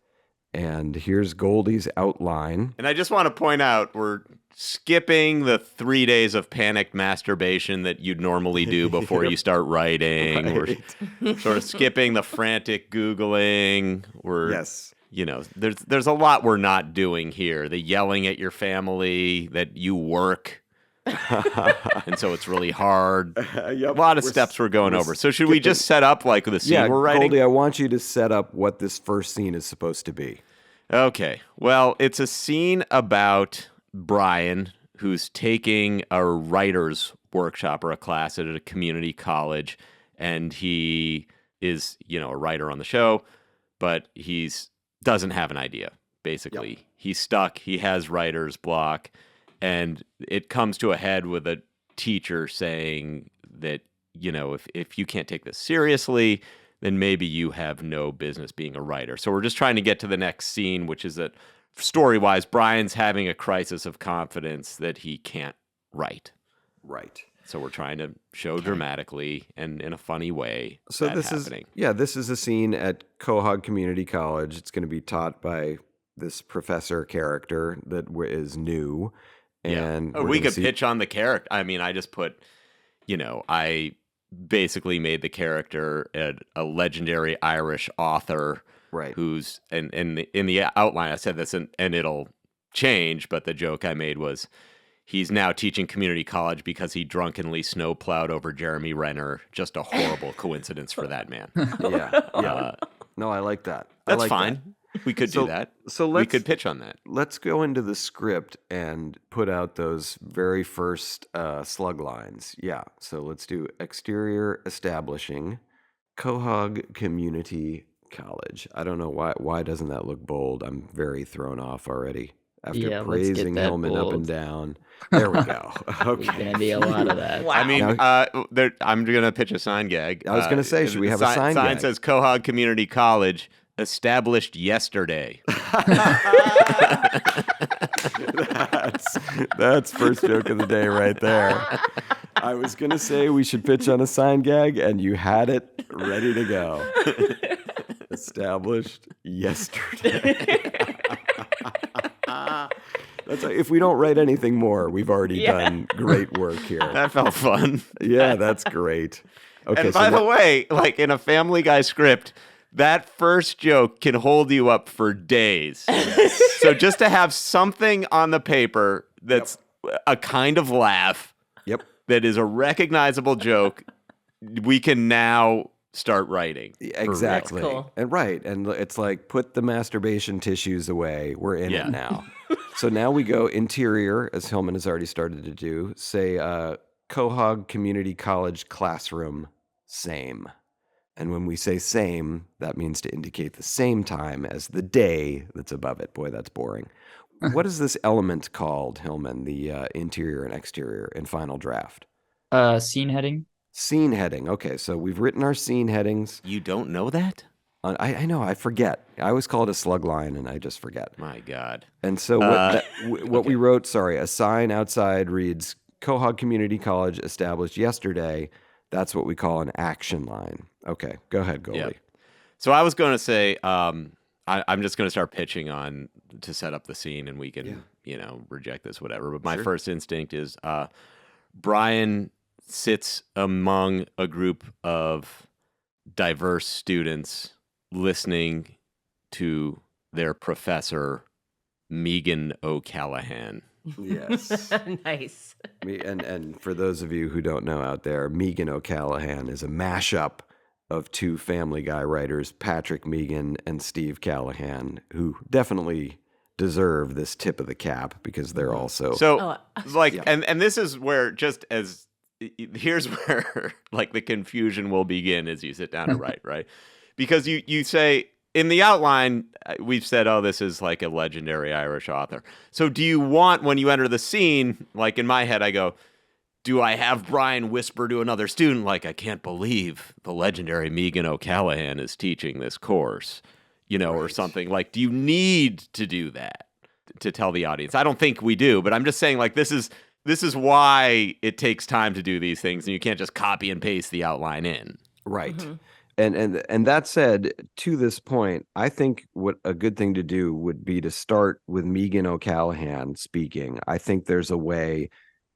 and here's Goldie's outline. And I just want to point out, we're skipping the 3 days of panicked masturbation that you'd normally do before you start writing. Right. We're sort of skipping the frantic Googling. Yes. There's a lot we're not doing here. The yelling at your family that you work. And so it's really hard. Yep. A lot of steps we're going over. So should we just set up like the scene we're writing? Goldie, I want you to set up what this first scene is supposed to be. Okay. Well, it's a scene about Brian, who's taking a writer's workshop or a class at a community college, and he is, a writer on the show, but doesn't have an idea, basically. Yep. He's stuck. He has writer's block, and it comes to a head with a teacher saying that, if you can't take this seriously, then maybe you have no business being a writer. So we're just trying to get to the next scene, which is that story-wise, Brian's having a crisis of confidence that he can't write. Right. So we're trying to show dramatically and in a funny way so that this happening. This is a scene at Quahog Community College. It's going to be taught by this professor character that is new. And we could pitch on the character. I mean, I just put, I basically made the character a legendary Irish author, right? Who's in the outline I said this, and it'll change, but the joke I made was he's now teaching community college because he drunkenly snowplowed over Jeremy Renner. Just a horrible coincidence for that man. Yeah. No, I like that. That's fine. We could do that. So we could pitch on that. Let's go into the script and put out those very first slug lines. Yeah. So let's do exterior establishing Quahog Community College. I don't know why doesn't that look bold? I'm very thrown off already. After praising Hillman up and down. There we go. Okay. There's going to be a lot of that. Wow. I mean, I'm going to pitch a sign gag. I was going to say, should we have a sign gag? Sign says Quahog Community College, established yesterday. That's first joke of the day right there. I was going to say we should pitch on a sign gag, and you had it ready to go. Established yesterday. If we don't write anything more, we've already done great work here. That felt fun. Yeah, that's great. Okay. And by the way, like in a Family Guy script, that first joke can hold you up for days. So just to have something on the paper that's a kind of laugh, that is a recognizable joke, we can now start writing. Exactly. Cool. And it's like, put the masturbation tissues away. We're in it now. So now we go interior, as Hillman has already started to do. Say, Quahog Community College classroom, same. And when we say same, that means to indicate the same time as the day that's above it. Boy, that's boring. What is this element called, Hillman, the interior and exterior in final draft? Scene heading. Scene heading. Okay, so we've written our scene headings. You don't know that? I know, I forget. I always call it a slug line, and I just forget. My God. And so what we wrote, a sign outside reads, Quahog Community College established yesterday. That's what we call an action line. Okay, go ahead, Goldie. Yep. So I was going to say, I'm just going to start pitching to set up the scene, and we can, reject this, whatever. But my first instinct is Brian sits among a group of diverse students listening to their professor, Megan O'Callahan. Yes. Nice. And for those of you who don't know out there, Megan O'Callahan is a mashup of two Family Guy writers, Patrick Megan and Steve Callahan, who definitely deserve this tip of the cap because they're also... And this is where here's where like the confusion will begin as you sit down to write, right? Because you say in the outline, we've said, oh, this is like a legendary Irish author. So do you want, when you enter the scene, like in my head, I go, do I have Brian whisper to another student, like, I can't believe the legendary Megan O'Callahan is teaching this course, or something? Like, do you need to do that to tell the audience? I don't think we do, but I'm just saying, like, this is why it takes time to do these things, and you can't just copy and paste the outline in. Right. And that said, to this point, I think what a good thing to do would be to start with Megan O'Callahan speaking. I think there's a way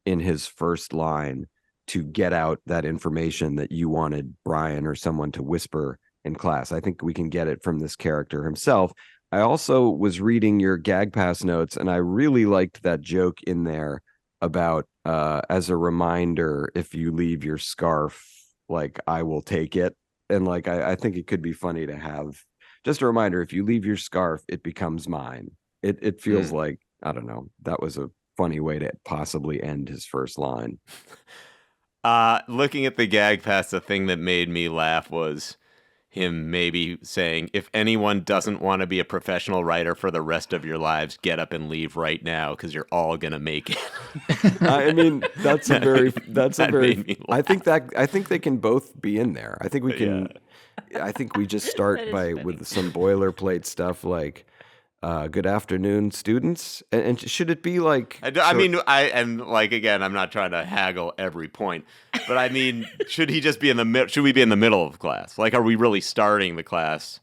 in his first line to get out that information that you wanted Brian or someone to whisper in class. I think we can get it from this character himself. I also was reading your Gag Pass notes, and I really liked that joke in there about as a reminder, if you leave your scarf, like, I will take it. And like, I think it could be funny to have just a reminder, if you leave your scarf, it becomes mine. It feels like, I don't know, that was a funny way to possibly end his first line. Looking at the Gag Pass, the thing that made me laugh was him maybe saying, if anyone doesn't want to be a professional writer for the rest of your lives, get up and leave right now, because you're all gonna make it. I mean, I think they can both be in there. I think we can. I think we just start with some boilerplate stuff like, good afternoon, students. And should it be like? Again, I'm not trying to haggle every point, but I mean, should he just be in the middle? Should we be in the middle of class? Like, are we really starting the class?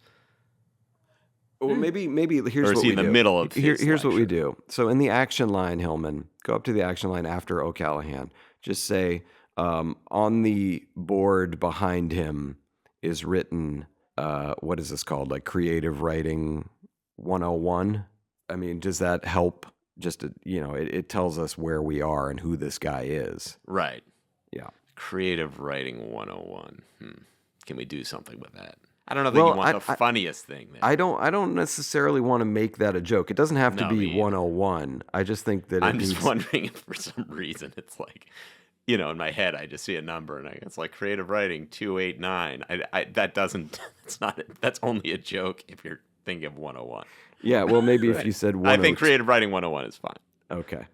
Well, maybe here's or is what he we in the do. middle of Here's what we do. So in the action line, Hillman, go up to the action line after O'Callahan. Just say, on the board behind him is written, what is this called? Like creative writing 101. I mean, does that help? Just it tells us where we are and who this guy is. Right. Yeah. Creative writing 101. Can we do something with that? I don't know that you want the funniest thing there. I don't necessarily want to make that a joke. It doesn't have to be 101. I just think that I'm just wondering if for some reason it's like, in my head I just see a number and it's like creative writing 289. That doesn't. It's not. That's only a joke if you're thinking of 101. Yeah, well, maybe if you said 102. I think creative writing 101 is fine. Okay.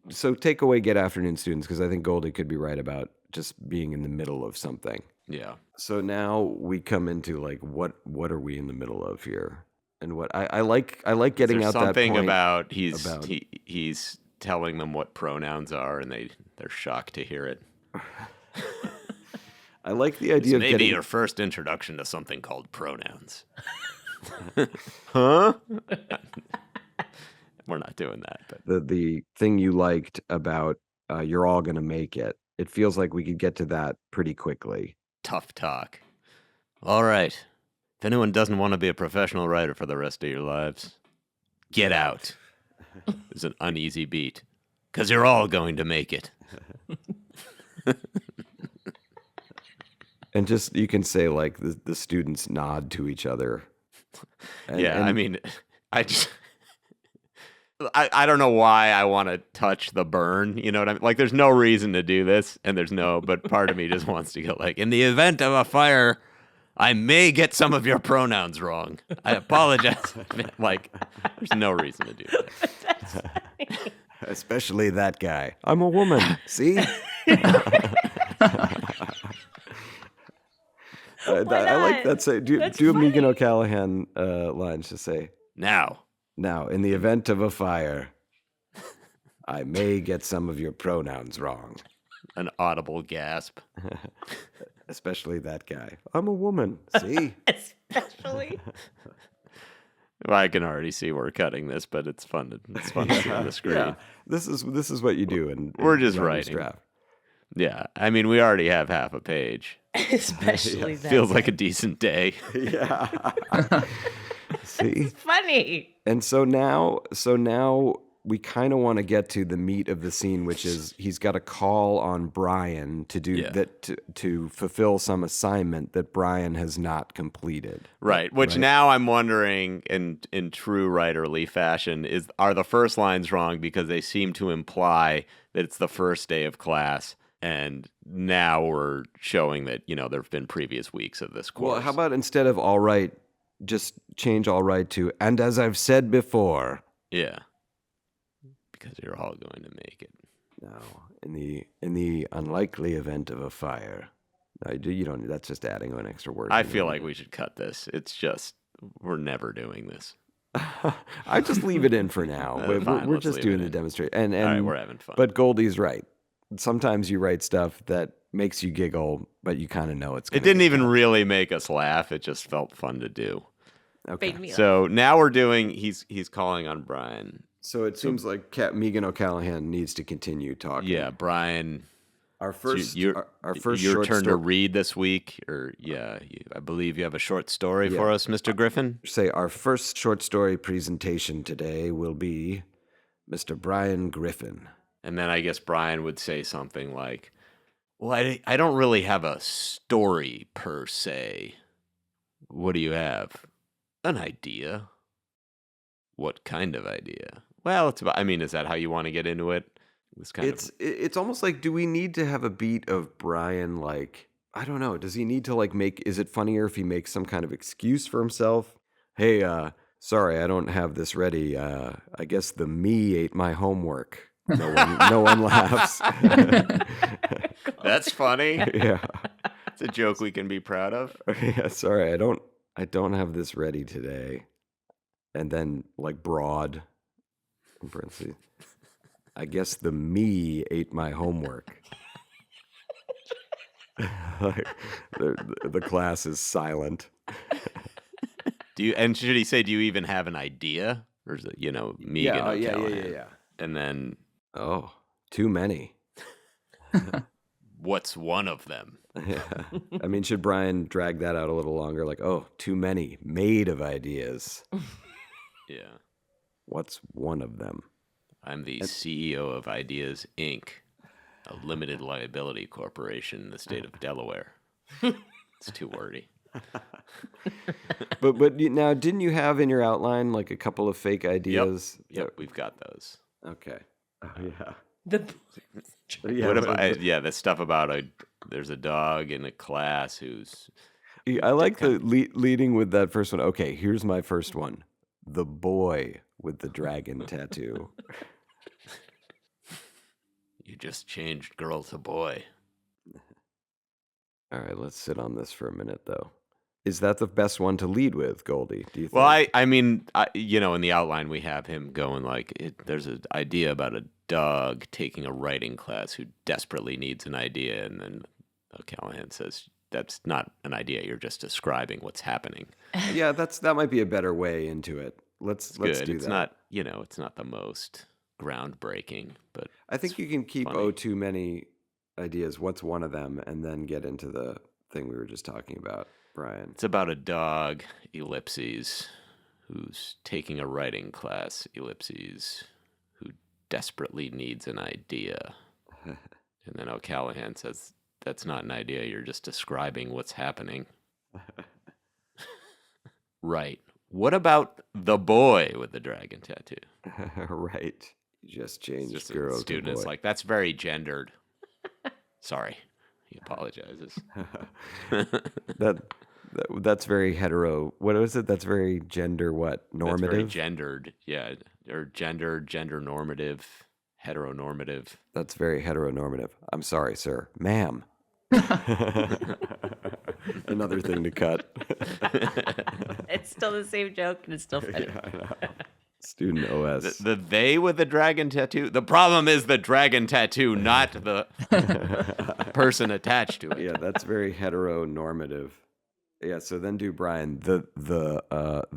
So take away get afternoon students, because I think Goldy could be right about just being in the middle of something. Yeah. So now we come into like, what are we in the middle of here? And what I like getting out that point. Something about he's telling them what pronouns are, and they're shocked to hear it. I like the idea of maybe your first introduction to something called pronouns. Huh? We're not doing that. But the thing you liked about you're all gonna make it. It feels like we could get to that pretty quickly. Tough talk. All right. If anyone doesn't want to be a professional writer for the rest of your lives, get out. It's an uneasy beat, because you're all going to make it. And just, you can say like the students nod to each other. I mean, I don't know why I want to touch the burn. You know what I mean? Like, there's no reason to do this, but part of me just wants to go like, in the event of a fire, I may get some of your pronouns wrong. I apologize. Like, there's no reason to do that. That's funny. Especially that guy. I'm a woman. See? I like that. Say, do a Megan O'Callahan lines to say, Now, in the event of a fire, I may get some of your pronouns wrong. An audible gasp. Especially that guy. I'm a woman. See? Especially. Well, I can already see we're cutting this, but it's fun to see on the screen. Yeah. This is what you do, and we're just writing. Draft. Yeah, I mean, we already have half a page. Especially that. Feels like a decent day. Yeah. See? It's funny. And so now we kind of want to get to the meat of the scene, which is he's got a call on Brian to do that to fulfill some assignment that Brian has not completed. Right. Which now I'm wondering, in true writerly fashion, are the first lines wrong because they seem to imply that it's the first day of class, and now we're showing that there have been previous weeks of this course. Well, how about instead of all right, just change all right to, and as I've said before. Yeah. Because you're all going to make it. No, in the unlikely event of a fire. No, you don't. That's just adding an extra word. I feel like we should cut this. It's just, we're never doing this. I just leave it in for now. Fine, We're let's just leave doing it the in. demonstration. And All right, we're having fun. But Goldie's right. Sometimes you write stuff that makes you giggle, but you kind of know it's going It didn't even really make us laugh. It just felt fun to do. Okay. Made me laugh. So now we're doing, he's calling on Brian. So it seems like Megan O'Callahan needs to continue talking. Yeah, Brian. Our first, your first your short turn to story. read this week, or I believe you have a short story for us, Mr. Griffin. Say our first short story presentation today will be Mr. Brian Griffin. And then I guess Brian would say something like, well, I don't really have a story per se. What do you have? An idea. What kind of idea? Well, it's about, I mean, is that how you want to get into it? It's almost like, do we need to have a beat of Brian, like, I don't know, does he need to like is it funnier if he makes some kind of excuse for himself? Hey, sorry, I don't have this ready. I guess the me ate my homework. No one laughs. That's funny. Yeah. It's a joke we can be proud of. Yeah, sorry, I don't have this ready today. And then like broad in parentheses. I guess the me ate my homework. Like, the class is silent. And should he say, do you even have an idea? Or is it, Megan O'Callahan? Yeah. And then, Oh, too many. what's one of them? Yeah. I mean, should Brian drag that out a little longer? Like, oh, too many. Made of ideas. Yeah. What's one of them? I'm the CEO of Ideas, Inc., a limited liability corporation in the state of Delaware. It's too wordy. But now, didn't you have in your outline like a couple of fake ideas? Yep, we've got those. Okay. Oh, yeah. What about, the stuff about there's a dog in a class who's... I like the leading with that first one. Okay, here's my first one. The boy with the dragon tattoo. You just changed girl to boy. All right, let's sit on this for a minute, though. Is that the best one to lead with, Goldie? Do you think? Well, I mean, in the outline we have him going like, there's an idea about a dog taking a writing class who desperately needs an idea, and then O'Callahan says, that's not an idea, you're just describing what's happening. Yeah, that might be a better way into it. Let's do It's that. not, it's not the most groundbreaking, but I think you can keep funny. too many ideas. What's one of them? And then get into the thing we were just talking about, Brian. It's about a dog, ellipses, who's taking a writing class, ellipses, who desperately needs an idea. And then O'Callahan says, that's not an idea, you're just describing what's happening. Right. What about the boy with the dragon tattoo? Right. You just changed Just girl a to student boy. is like, that's very gendered. Sorry. He apologizes. That's very hetero. What is it? That's very gender. What normative? That's very gendered. Yeah, or gender normative, heteronormative. That's very heteronormative. I'm sorry, sir, ma'am. Another thing to cut. It's still the same joke, and it's still funny. Yeah, I know. Student OS. The they with the dragon tattoo. The problem is the dragon tattoo, not the person attached to it. Yeah, that's very heteronormative. Yeah, so then do Brian the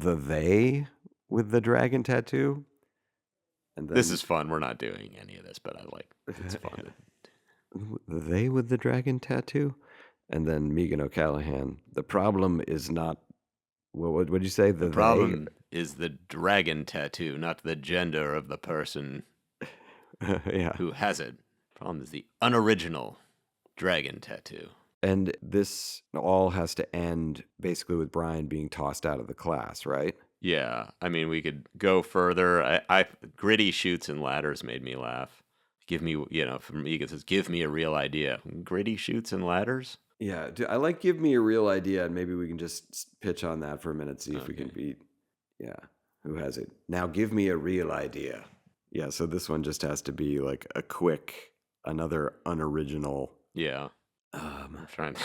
they with the dragon tattoo. And then This is fun. We're not doing any of this, but it's fun. the they with the dragon tattoo, and then Megan O'Callahan. The problem is not. What would you say? The problem is the dragon tattoo, not the gender of the person yeah. who has it. Problem is the unoriginal dragon tattoo. And this all has to end basically with Brian being tossed out of the class, right? Yeah, I mean, we could go further. I gritty shoots and ladders made me laugh. Give me, from Egan says, give me a real idea. Gritty shoots and ladders. Yeah, I like give me a real idea, and maybe we can just pitch on that for a minute, see if we can beat. Yeah, who has it? Now give me a real idea. Yeah, so this one just has to be like a quick, another unoriginal. Yeah. I'm trying to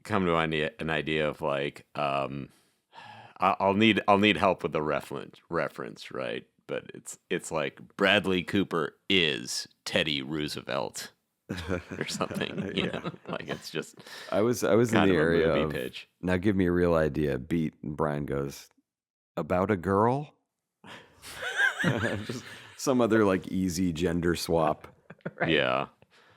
come to an idea of like, I'll need help with the reference, right? But it's like Bradley Cooper is Teddy Roosevelt or something, you know? Like it's just I was in the area of pitch. Now give me a real idea. Beat, and Brian goes, about a girl? Just some other like easy gender swap. Right. Yeah.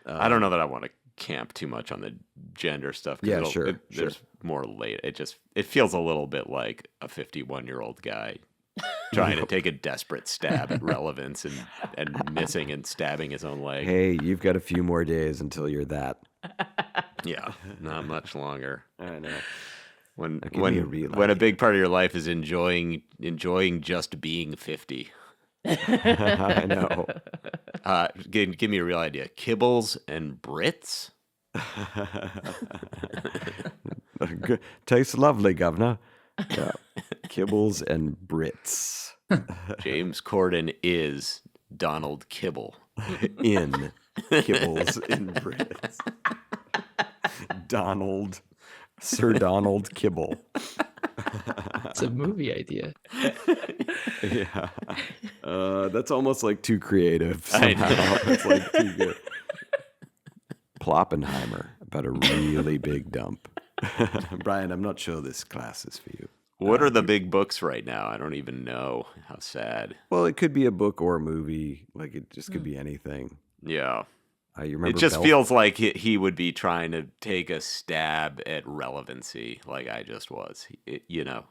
I don't know that I want to camp too much on the gender stuff. Yeah, sure. There's more late. It feels a little bit like a 51-year-old guy trying to take a desperate stab at relevance and missing and stabbing his own leg. Hey, you've got a few more days until you're that. Yeah, not much longer. I know. When when a big part of your life is enjoying just being 50. I know. Give me a real idea. Kibbles and Brits? Tastes lovely, Governor. Yeah. Kibbles and Brits. James Corden is Donald Kibble. In Kibbles and Brits. Sir Donald Kibble. It's a movie idea. Yeah. That's almost like too creative I know. somehow. It's like too good. Ploppenheimer about a really big dump. Brian, I'm not sure this class is for you. What are the big books right now? I don't even know. How sad. Well, it could be a book or a movie. Like it just could be anything. Yeah. You remember It just Bel- feels like he would be trying to take a stab at relevancy, like I just was.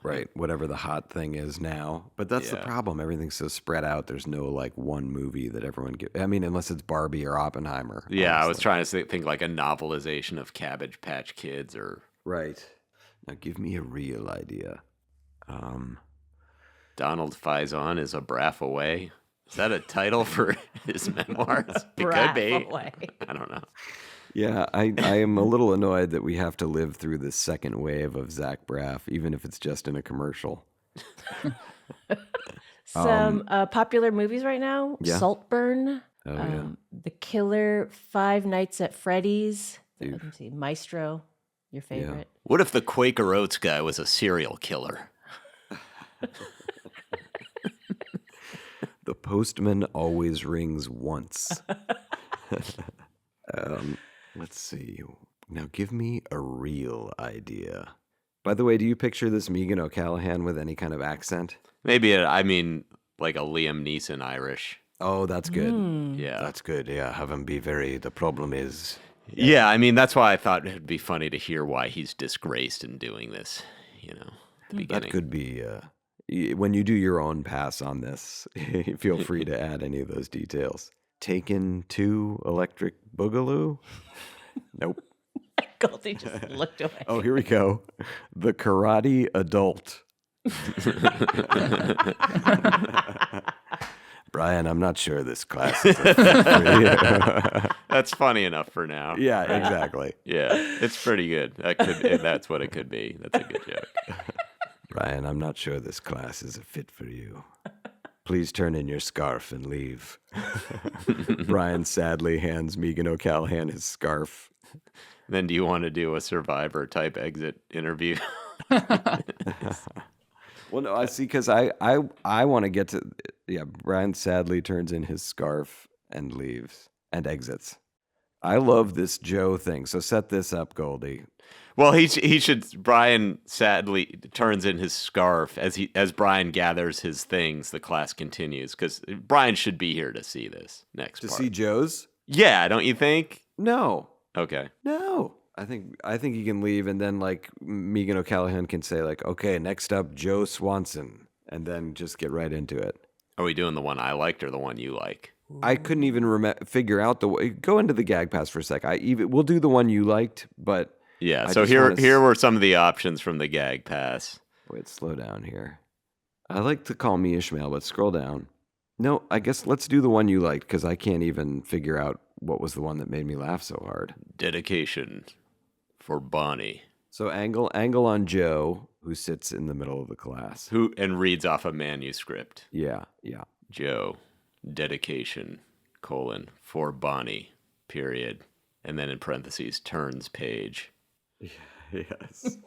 Right, whatever the hot thing is now. But that's the Yeah. problem. Everything's so spread out. There's no like one movie that everyone I mean, unless it's Barbie or Oppenheimer. Yeah, I was honestly. trying to think like a novelization of Cabbage Patch Kids or Right. Now give me a real idea. Donald Faison is a braff away. Is that a title for his memoirs? It could Braff be. away. I don't know. Yeah, I am a little annoyed that we have to live through this second wave of Zach Braff, even if it's just in a commercial. Some popular movies right now. Yeah. Saltburn. Oh, yeah. The Killer, Five Nights at Freddy's. Oof. Let me see. Maestro, your favorite. What if the Quaker Oats guy was a serial killer? The postman always rings once. Let's see. Now give me a real idea. By the way, do you picture this Megan O'Callahan with any kind of accent? Maybe, like a Liam Neeson Irish. Oh, that's good. Yeah. That's good. Yeah, have him be the problem is... Yeah, I mean, that's why I thought it'd be funny to hear why he's disgraced in doing this, at the beginning. That could be... when you do your own pass on this, feel free to add any of those details. Taken 2 Electric Boogaloo? Nope. Goldy just looked away. Oh, here we go. The Karate Adult. Brian, I'm not sure this class is a fit for you. That's funny enough for now. Yeah, exactly. Yeah, it's pretty good. That's what it could be. That's a good joke. Brian, I'm not sure this class is a fit for you. Please turn in your scarf and leave. Brian sadly hands Megan O'Callahan his scarf. Then do you want to do a Survivor type exit interview? Well, no, I see, because I want to get to... Yeah, Brian sadly turns in his scarf and leaves and exits. I love this Joe thing, so set this up, Goldie. Well, he should. Brian sadly turns in his scarf as Brian gathers his things. The class continues because Brian should be here to see this next To part. see Joe's? Yeah, don't you think? No. Okay. No. I think he can leave, and then like Megan O'Callahan can say like, okay, next up, Joe Swanson, and then just get right into it. Are we doing the one I liked or the one you like? I couldn't even figure out the way. Go into the gag pass for a sec. We'll do the one you liked, but Yeah. I So just here wanna were some of the options from the gag pass. wait, slow down here. I like to call me Ishmael, but scroll down. No, I guess let's do the one you liked, because I can't even figure out what was the one that made me laugh so hard. Dedication for Bonnie. So angle on Joe, who sits in the middle of the class. And reads off a manuscript. Yeah. Joe, dedication, for Bonnie, period. And then in parentheses, turns page. Yes.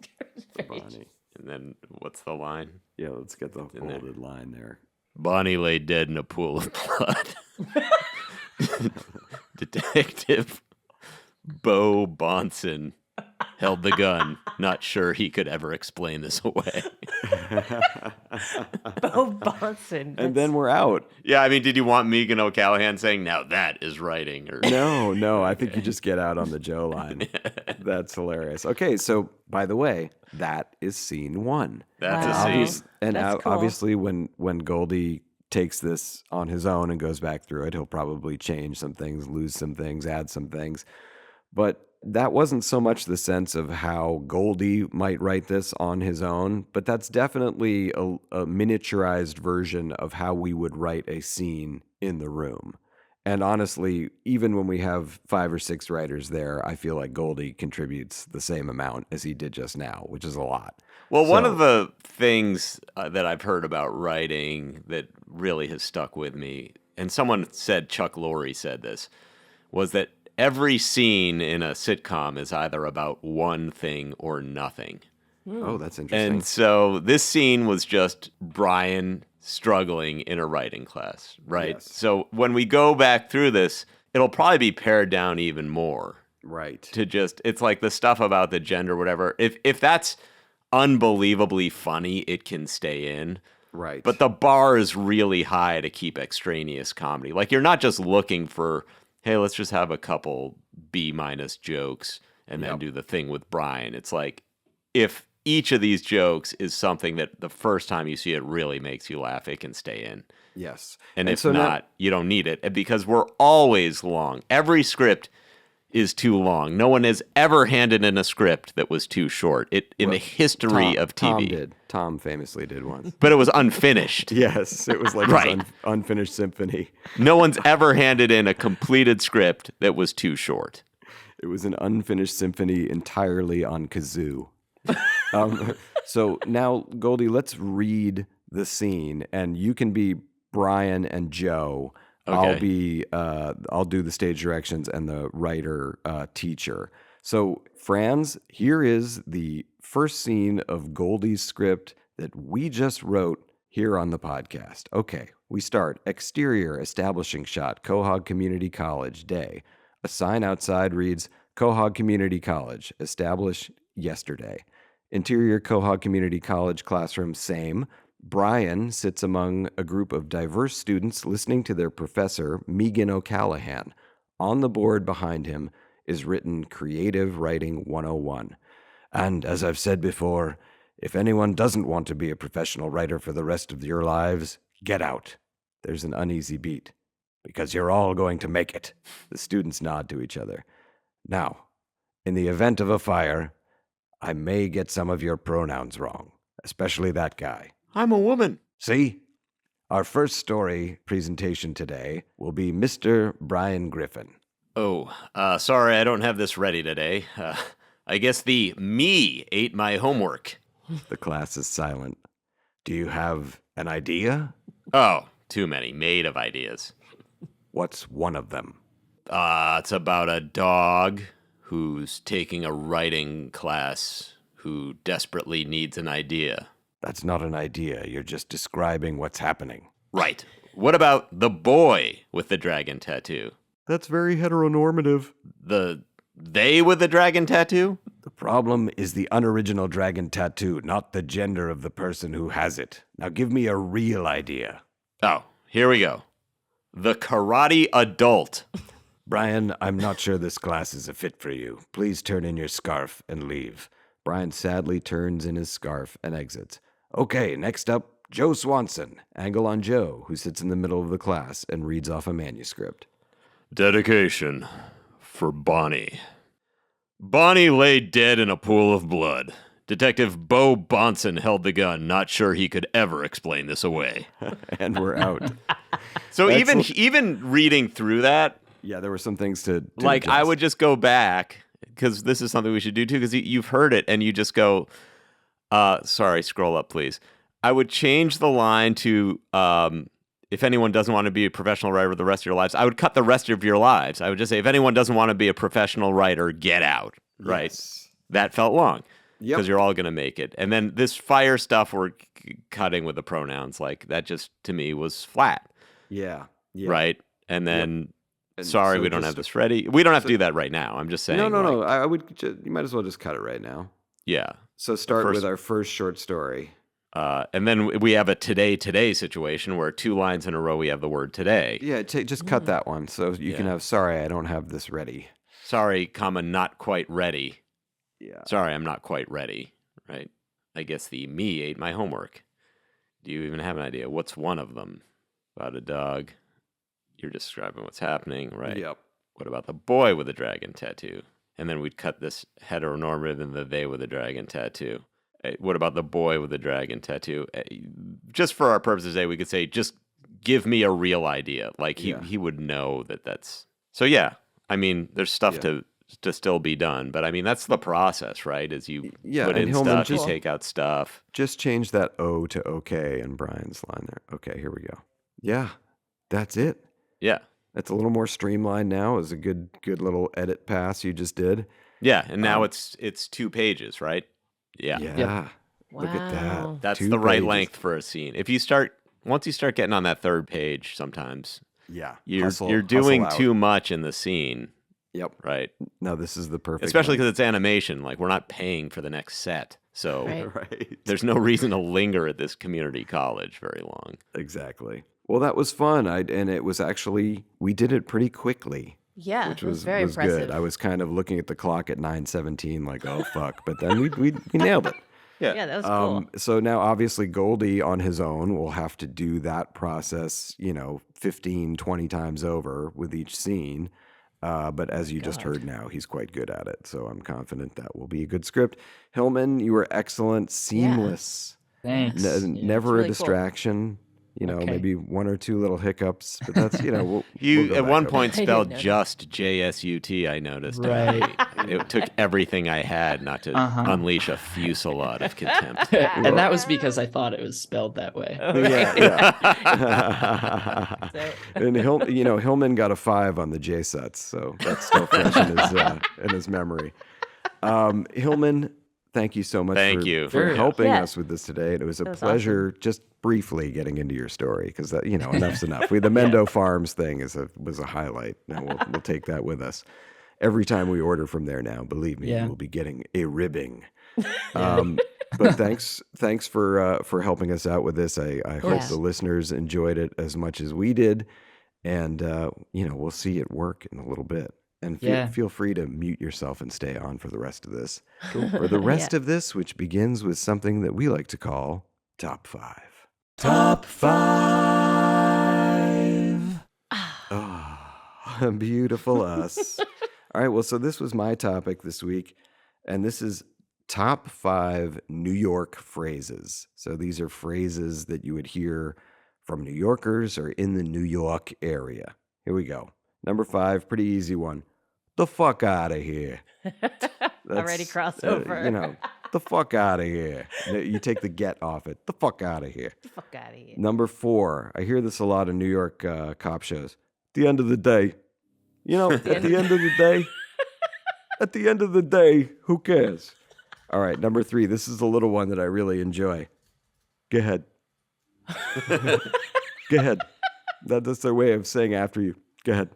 For Bonnie. And then what's the line? Yeah, let's get the bolded line there. Bonnie lay dead in a pool of blood. Detective Bo Bonson held the gun, not sure he could ever explain this away. Bo Bonson. And then we're out. Yeah, I mean, did you want Megan O'Callahan saying, now that is writing? Or No, I think you just get out on the Joe line. That's hilarious. Okay, so by the way, that is scene 1. That's Wow. a scene. And That's cool. obviously when Goldie takes this on his own and goes back through it, he'll probably change some things, lose some things, add some things. But that wasn't so much the sense of how Goldie might write this on his own, but that's definitely a miniaturized version of how we would write a scene in the room. And honestly, even when we have 5 or 6 writers there, I feel like Goldie contributes the same amount as he did just now, which is a lot. Well, one of the things that I've heard about writing that really has stuck with me, and someone said, Chuck Lorre said this, was that every scene in a sitcom is either about one thing or nothing. Oh, that's interesting. And so this scene was just Brian struggling in a writing class, right? Yes. So when we go back through this, it'll probably be pared down even more. Right. To just, it's like the stuff about the gender, whatever. If that's unbelievably funny, it can stay in. Right. But the bar is really high to keep extraneous comedy. Like, you're not just looking for, hey, let's just have a couple B- jokes and then do the thing with Brian. It's like, if each of these jokes is something that the first time you see it really makes you laugh, it can stay in. Yes. And if so not, you don't need it. And because we're always long. Every script is too long. No one has ever handed in a script that was too short. In the history of TV. Tom famously did once. But it was unfinished. Yes, it was like Right. his unfinished symphony. No one's ever handed in a completed script that was too short. It was an unfinished symphony entirely on kazoo. So now, Goldie, let's read the scene, and you can be Brian and Joe. Okay. I'll do the stage directions and the writer teacher. So, Franz, here is the first scene of Goldie's script that we just wrote here on the podcast. Okay, we start. Exterior establishing shot, Quahog Community College, day. A sign outside reads, Quahog Community College, established yesterday. Interior Quahog Community College classroom, same. Brian sits among a group of diverse students listening to their professor, Megan O'Callahan. On the board behind him is written Creative Writing 101. And as I've said before, if anyone doesn't want to be a professional writer for the rest of your lives, get out. There's an uneasy beat. Because you're all going to make it. The students nod to each other. Now, in the event of a fire, I may get some of your pronouns wrong, especially that guy. I'm a woman. See? Our first story presentation today will be Mr. Brian Griffin. Oh, sorry, I don't have this ready today. I guess the me ate my homework. The class is silent. Do you have an idea? Oh, too many. Made of ideas. What's one of them? It's about a dog who's taking a writing class who desperately needs an idea. That's not an idea. You're just describing what's happening. Right. What about the boy with the dragon tattoo? That's very heteronormative. They with the dragon tattoo? The problem is the unoriginal dragon tattoo, not the gender of the person who has it. Now give me a real idea. Oh, here we go. The karate adult. Brian, I'm not sure this class is a fit for you. Please turn in your scarf and leave. Brian sadly turns in his scarf and exits. Okay, next up, Joe Swanson. Angle on Joe, who sits in the middle of the class and reads off a manuscript. Dedication for Bonnie. Bonnie lay dead in a pool of blood. Detective Bo Bonson held the gun, not sure he could ever explain this away. And we're out. So Excellent. even reading through that, Yeah, there were some things to like I adjust. would just go back because this is something we should do too. Because you've heard it and you just go, sorry, scroll up, please. I would change the line to, if anyone doesn't want to be a professional writer for the rest of your lives, I would cut the rest of your lives. I would just say, if anyone doesn't want to be a professional writer, get out. Right. Yes. That felt long Yep. because you're all going to make it. And then this fire stuff we're cutting with the pronouns, like that just to me was flat. Yeah. Yeah. Right. And then, And sorry, so we don't just- have this ready. We don't have to do that right now. I'm just saying. No. like, I would. You might as well just cut it right now. Yeah. So start first- with our first short story. And then we have a today situation where 2 lines in a row we have the word today. Yeah, just cut that one so you can Yeah. have. Sorry, I don't have this ready. Sorry, comma, not quite ready. Yeah. Sorry, I'm not quite ready. Right. I guess the me ate my homework. Do you even have an idea? What's one of them? About a dog. You're describing what's happening, right? Yep. What about the boy with the dragon tattoo? And then we'd cut this heteronormative and the they with the dragon tattoo. What about the boy with the dragon tattoo? Just for our purposes today, we could say, just give me a real idea. Like he would know that's. So yeah, I mean, there's stuff to still be done, but I mean, that's the process, right? As you put and in Hillman, stuff, you just- take out stuff. Just change that O to okay in Brian's line there. Okay, here we go. Yeah, that's it. Yeah. It's a little more streamlined now. It was a good little edit pass you just did. Yeah. And now it's 2 pages, right? Yeah. Yeah. Look at Wow. that. That's 2 the right pages. length for a scene. Once you start getting on that 3rd page, sometimes Yeah. you're Hustle doing out. too much in the scene, Yep. right? No, this is the perfect. Especially one. because it's animation. Like we're not paying for the next set, so Right. Right. there's no reason to linger at this community college very long. Exactly. Well, that was fun. And it was actually, we did it pretty quickly. Yeah, Which it was very was impressive. good. I was kind of looking at the clock at 9:17, like, oh fuck! But then we nailed it. Yeah, that was cool. So now, obviously, Goldy on his own will have to do that process, 15, 20 times over with each scene. But as you just heard now, he's quite good at it. So I'm confident that will be a good script. Hillman, you were excellent, seamless, Thanks. never really a cool. distraction. Okay. Maybe 1 or 2 little hiccups, but that's we'll You go at back one over point I didn't spelled notice. just JSUT. I noticed. Right. It took everything I had not to unleash a fusillade of contempt. And that was because I thought it was spelled that way. Yeah. And Hillman got a 5 on the J sets, so that's still fresh in his memory. Hillman, thank you so much Thank you. for Sure. helping Yeah. us with this today. And it was a was pleasure just briefly getting into your story because enough's enough. The Mendo Farms thing was a highlight. Now we'll take that with us. Every time we order from there now, believe me, Yeah. you will be getting a ribbing. But thanks for helping us out with this. I hope course. the listeners enjoyed it as much as we did, and we'll see it work in a little bit. And feel free to mute yourself and stay on for the rest of this. For the rest of this, which begins with something that we like to call Top 5. Top 5. Oh, beautiful us. All right, well, so this was my topic this week, and this is top 5 New York phrases. So these are phrases that you would hear from New Yorkers or in the New York area. Here we go. Number 5, pretty easy one. The fuck out of here. Already crossover. The fuck out of here. You take the get off it. The fuck out of here. Fuck out of here. Number 4, I hear this a lot in New York cop shows. At the end of the day, at the end of the day, who cares? All right, number 3, this is a little one that I really enjoy. Go ahead. Go ahead. That's their way of saying after you. Go ahead.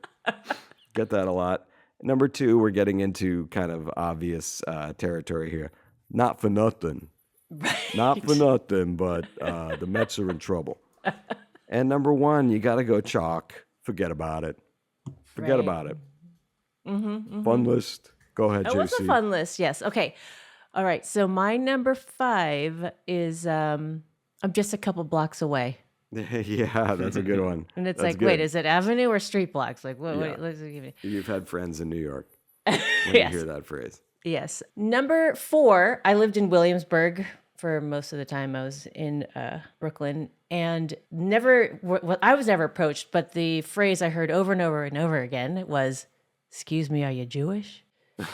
Get that a lot. Number 2, we're getting into kind of obvious territory here. Not for nothing. Right. Not for nothing, but the Mets are in trouble. And number 1, you got to go chalk. Forget about it. Forget Right. about it. Fun list. Go ahead, It JC. was a fun list, yes. Okay. All right. So my number 5 is I'm just a couple blocks away. Yeah, that's a good one. And it's That's like, good. wait, is it avenue or street blocks? Like, what? Yeah. Wait, let's give me. You've had friends in New York when Yes. you hear that phrase. Yes. Number 4, I lived in Williamsburg for most of the time I was in Brooklyn, and I was never approached, but the phrase I heard over and over and over again was, "Excuse me, are you Jewish?"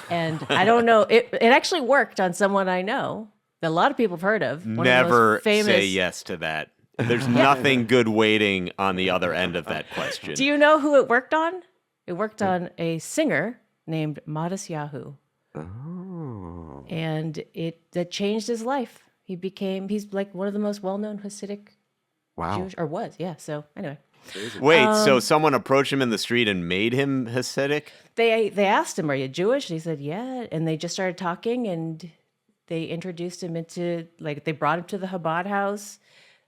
And I don't know, it actually worked on someone I know that a lot of people have heard of. One of the Never most famous... say yes to that. There's nothing good waiting on the other end of that question. Do you know who it worked on? It worked on a singer named Modest Yahoo. Oh. And that changed his life. He's like one of the most well-known Hasidic Wow. Jewish, or was, yeah. So anyway. Wait, so someone approached him in the street and made him Hasidic? They asked him, "Are you Jewish?" And he said, "Yeah." And they just started talking, and they introduced him into, like, they brought him to the Chabad house.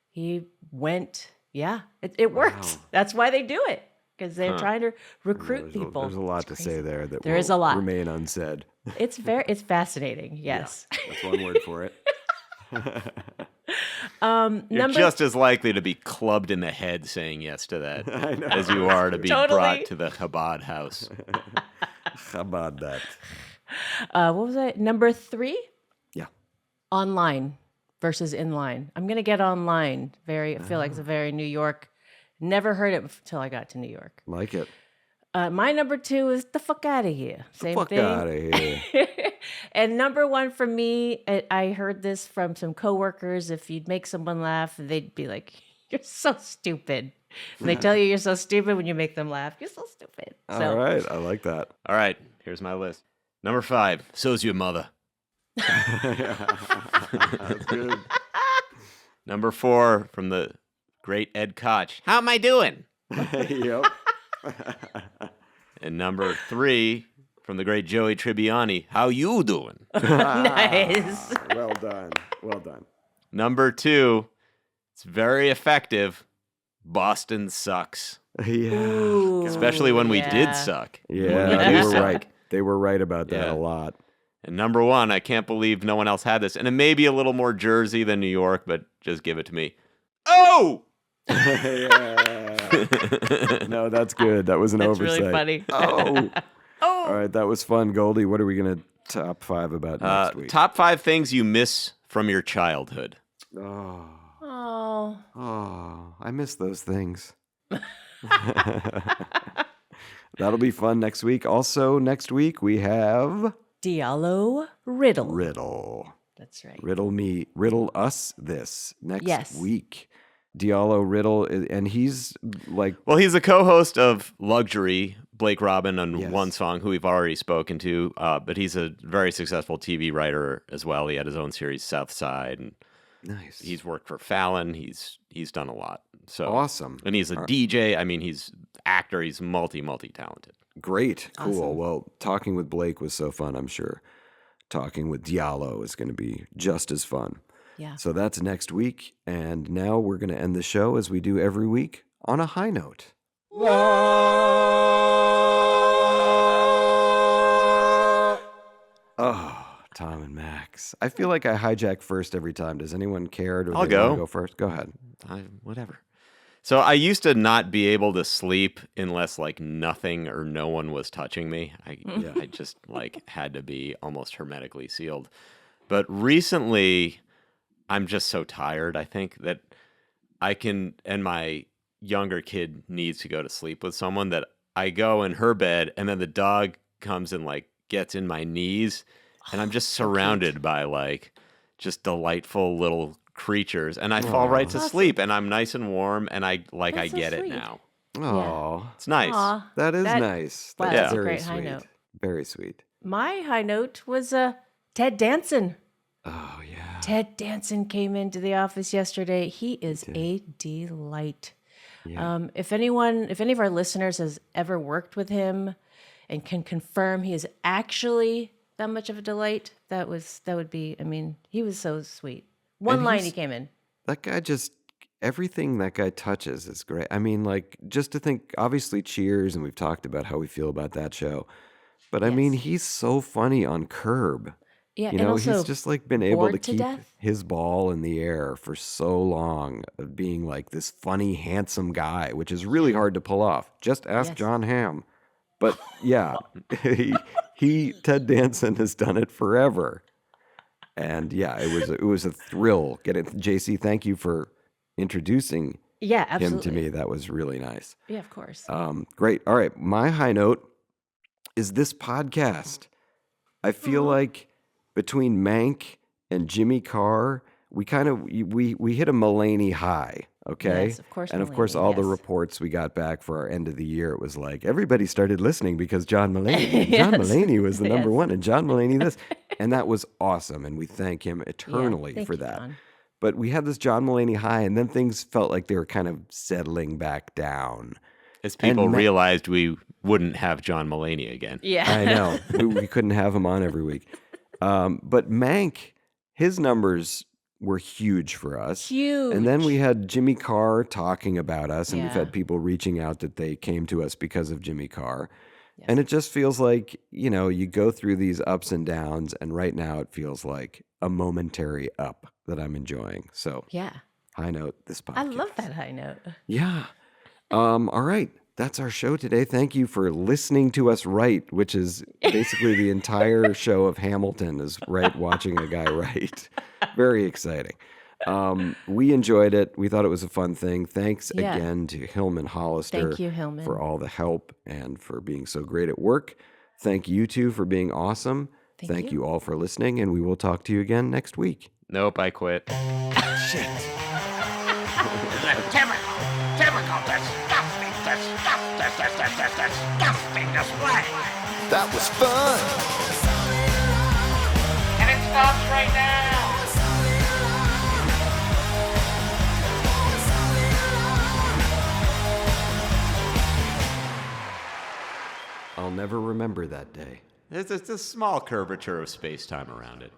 He went, yeah, it worked. Wow. That's why they do it, because they're trying to recruit people. There's a lot to say there that There will is a lot. remain unsaid. It's fascinating. Yes. That's one word for it. You're just as likely to be clubbed in the head saying yes to that as you are to be Totally. brought to the Chabad house. Chabad that. What was that? Number 3? Yeah. Online versus inline. I'm going to get online. I feel like it's a very New York. Never heard it until I got to New York. Like it. My number 2 is the fuck out of here. Same Fuck thing. out of here. And number 1 for me, I heard this from some coworkers. If you'd make someone laugh, they'd be like, "You're so stupid." And they tell you you're so stupid when you make them laugh. You're so stupid. All right. I like that. All right, here's my list. Number 5, so's your mother. That's good. Number 4, from the great Ed Koch, how am I doing? Yep. And number 3, from the great Joey Tribbiani, how you doing? Nice. Well done. Well done. Number 2, it's very effective, Boston sucks. Yeah. Ooh, Especially when we yeah. did suck. Yeah, When we they do were suck. right. They were right about that Yeah. a lot. And number 1, I can't believe no one else had this. And it may be a little more Jersey than New York, but just give it to me. Oh! No, that's good. That was an That's oversight. really funny. Oh. All right, that was fun, Goldie. What are we going to top 5 about next week? Top 5 things you miss from your childhood. Oh, Oh. I miss those things. That'll be fun next week. Also, next week we have Diallo Riddle. Riddle. That's right. Riddle us this next Yes. week. Diallo Riddle, and he's like, Well, he's a co-host of Luxury, Blake Robin on Yes. One Song, who we've already spoken to, but he's a very successful TV writer as well. He had his own series, South Side, and nice. he's worked for Fallon. He's done a lot. So Awesome. And he's a DJ. I mean, he's actor. He's multi-talented. Great. Cool. Awesome. Well, talking with Blake was so fun, I'm sure. Talking with Diallo is going to be just as fun. Yeah. So that's next week. And now we're going to end the show as we do every week on a high note. Oh, Tom and Max. I feel like I hijack first every time. Does anyone care? Do I'll they wanna go. go first? Go ahead. Whatever. So I used to not be able to sleep unless like nothing or no one was touching me. I just like had to be almost hermetically sealed. But recently, I'm just so tired, I think, that I can, and my younger kid needs to go to sleep with someone, that I go in her bed and then the dog comes and like gets in my knees and I'm just surrounded by like just delightful little creatures and I fall right to sleep and I'm nice and warm and I That's so get it sweet. now. Oh, It's nice. Aw. that is That- nice. wow, That's that's a very great sweet. high note. Very sweet. My high note was Ted Danson. Oh, yeah. Ted Danson came into the office yesterday. He is a delight. Yeah. If any of our listeners has ever worked with him and can confirm he is actually that much of a delight, that would be, I mean, he was so sweet. One And line he's- he came in. That guy just, everything that guy touches is great. I mean, like, just to think, obviously, Cheers, and we've talked about how we feel about that show. But I mean, Yes. he's so funny on Curb. Yeah, You and know, also he's just like been able to bored to keep death. his ball in the air for so long of being like this funny, handsome guy, which is really hard to pull off. Just ask Yes. John Hamm. But yeah, Ted Danson has done it forever. And yeah, it was a thrill. JC, thank you for introducing Yeah, him absolutely. to me. That was really nice. Yeah, of course. Great. All right. My high note is this podcast. I feel like between Mank and Jimmy Carr, we kind of we hit a Mulaney high. Okay. Yes, of course. And of course, Mulaney, all the yes. reports we got back for our end of the year, it was like everybody started listening because John Mulaney. And John Yes. Mulaney was the number Yes. one, and John Mulaney this, and that was awesome, and we thank him eternally thank for you, that. John. But we had this John Mulaney high, and then things felt like they were kind of settling back down. As people And realized we wouldn't have John Mulaney again. Yeah. I know we couldn't have him on every week, but Mank, his numbers were huge for us. Huge. And then we had Jimmy Carr talking about us, and we've Yeah. had people reaching out that they came to us because of Jimmy Carr. And it just feels like, you go through these ups and downs, and right now it feels like a momentary up that I'm enjoying. So, Yeah. high note, this podcast. I love that high note. Yeah. All right. That's our show today. Thank you for listening to us write, which is basically the entire show of Hamilton is watching a guy write. Very exciting. We enjoyed it. We thought it was a fun thing. Thanks Yeah. again to Hillman Hollister Thank you, Hillman. for all the help and for being so great at work. Thank you two for being awesome. Thank you all for listening, and we will talk to you again next week. Nope, I quit. Shit. Typical disgusting display. That was fun. And it stops right now. I'll never remember that day. There's a small curvature of space-time around it.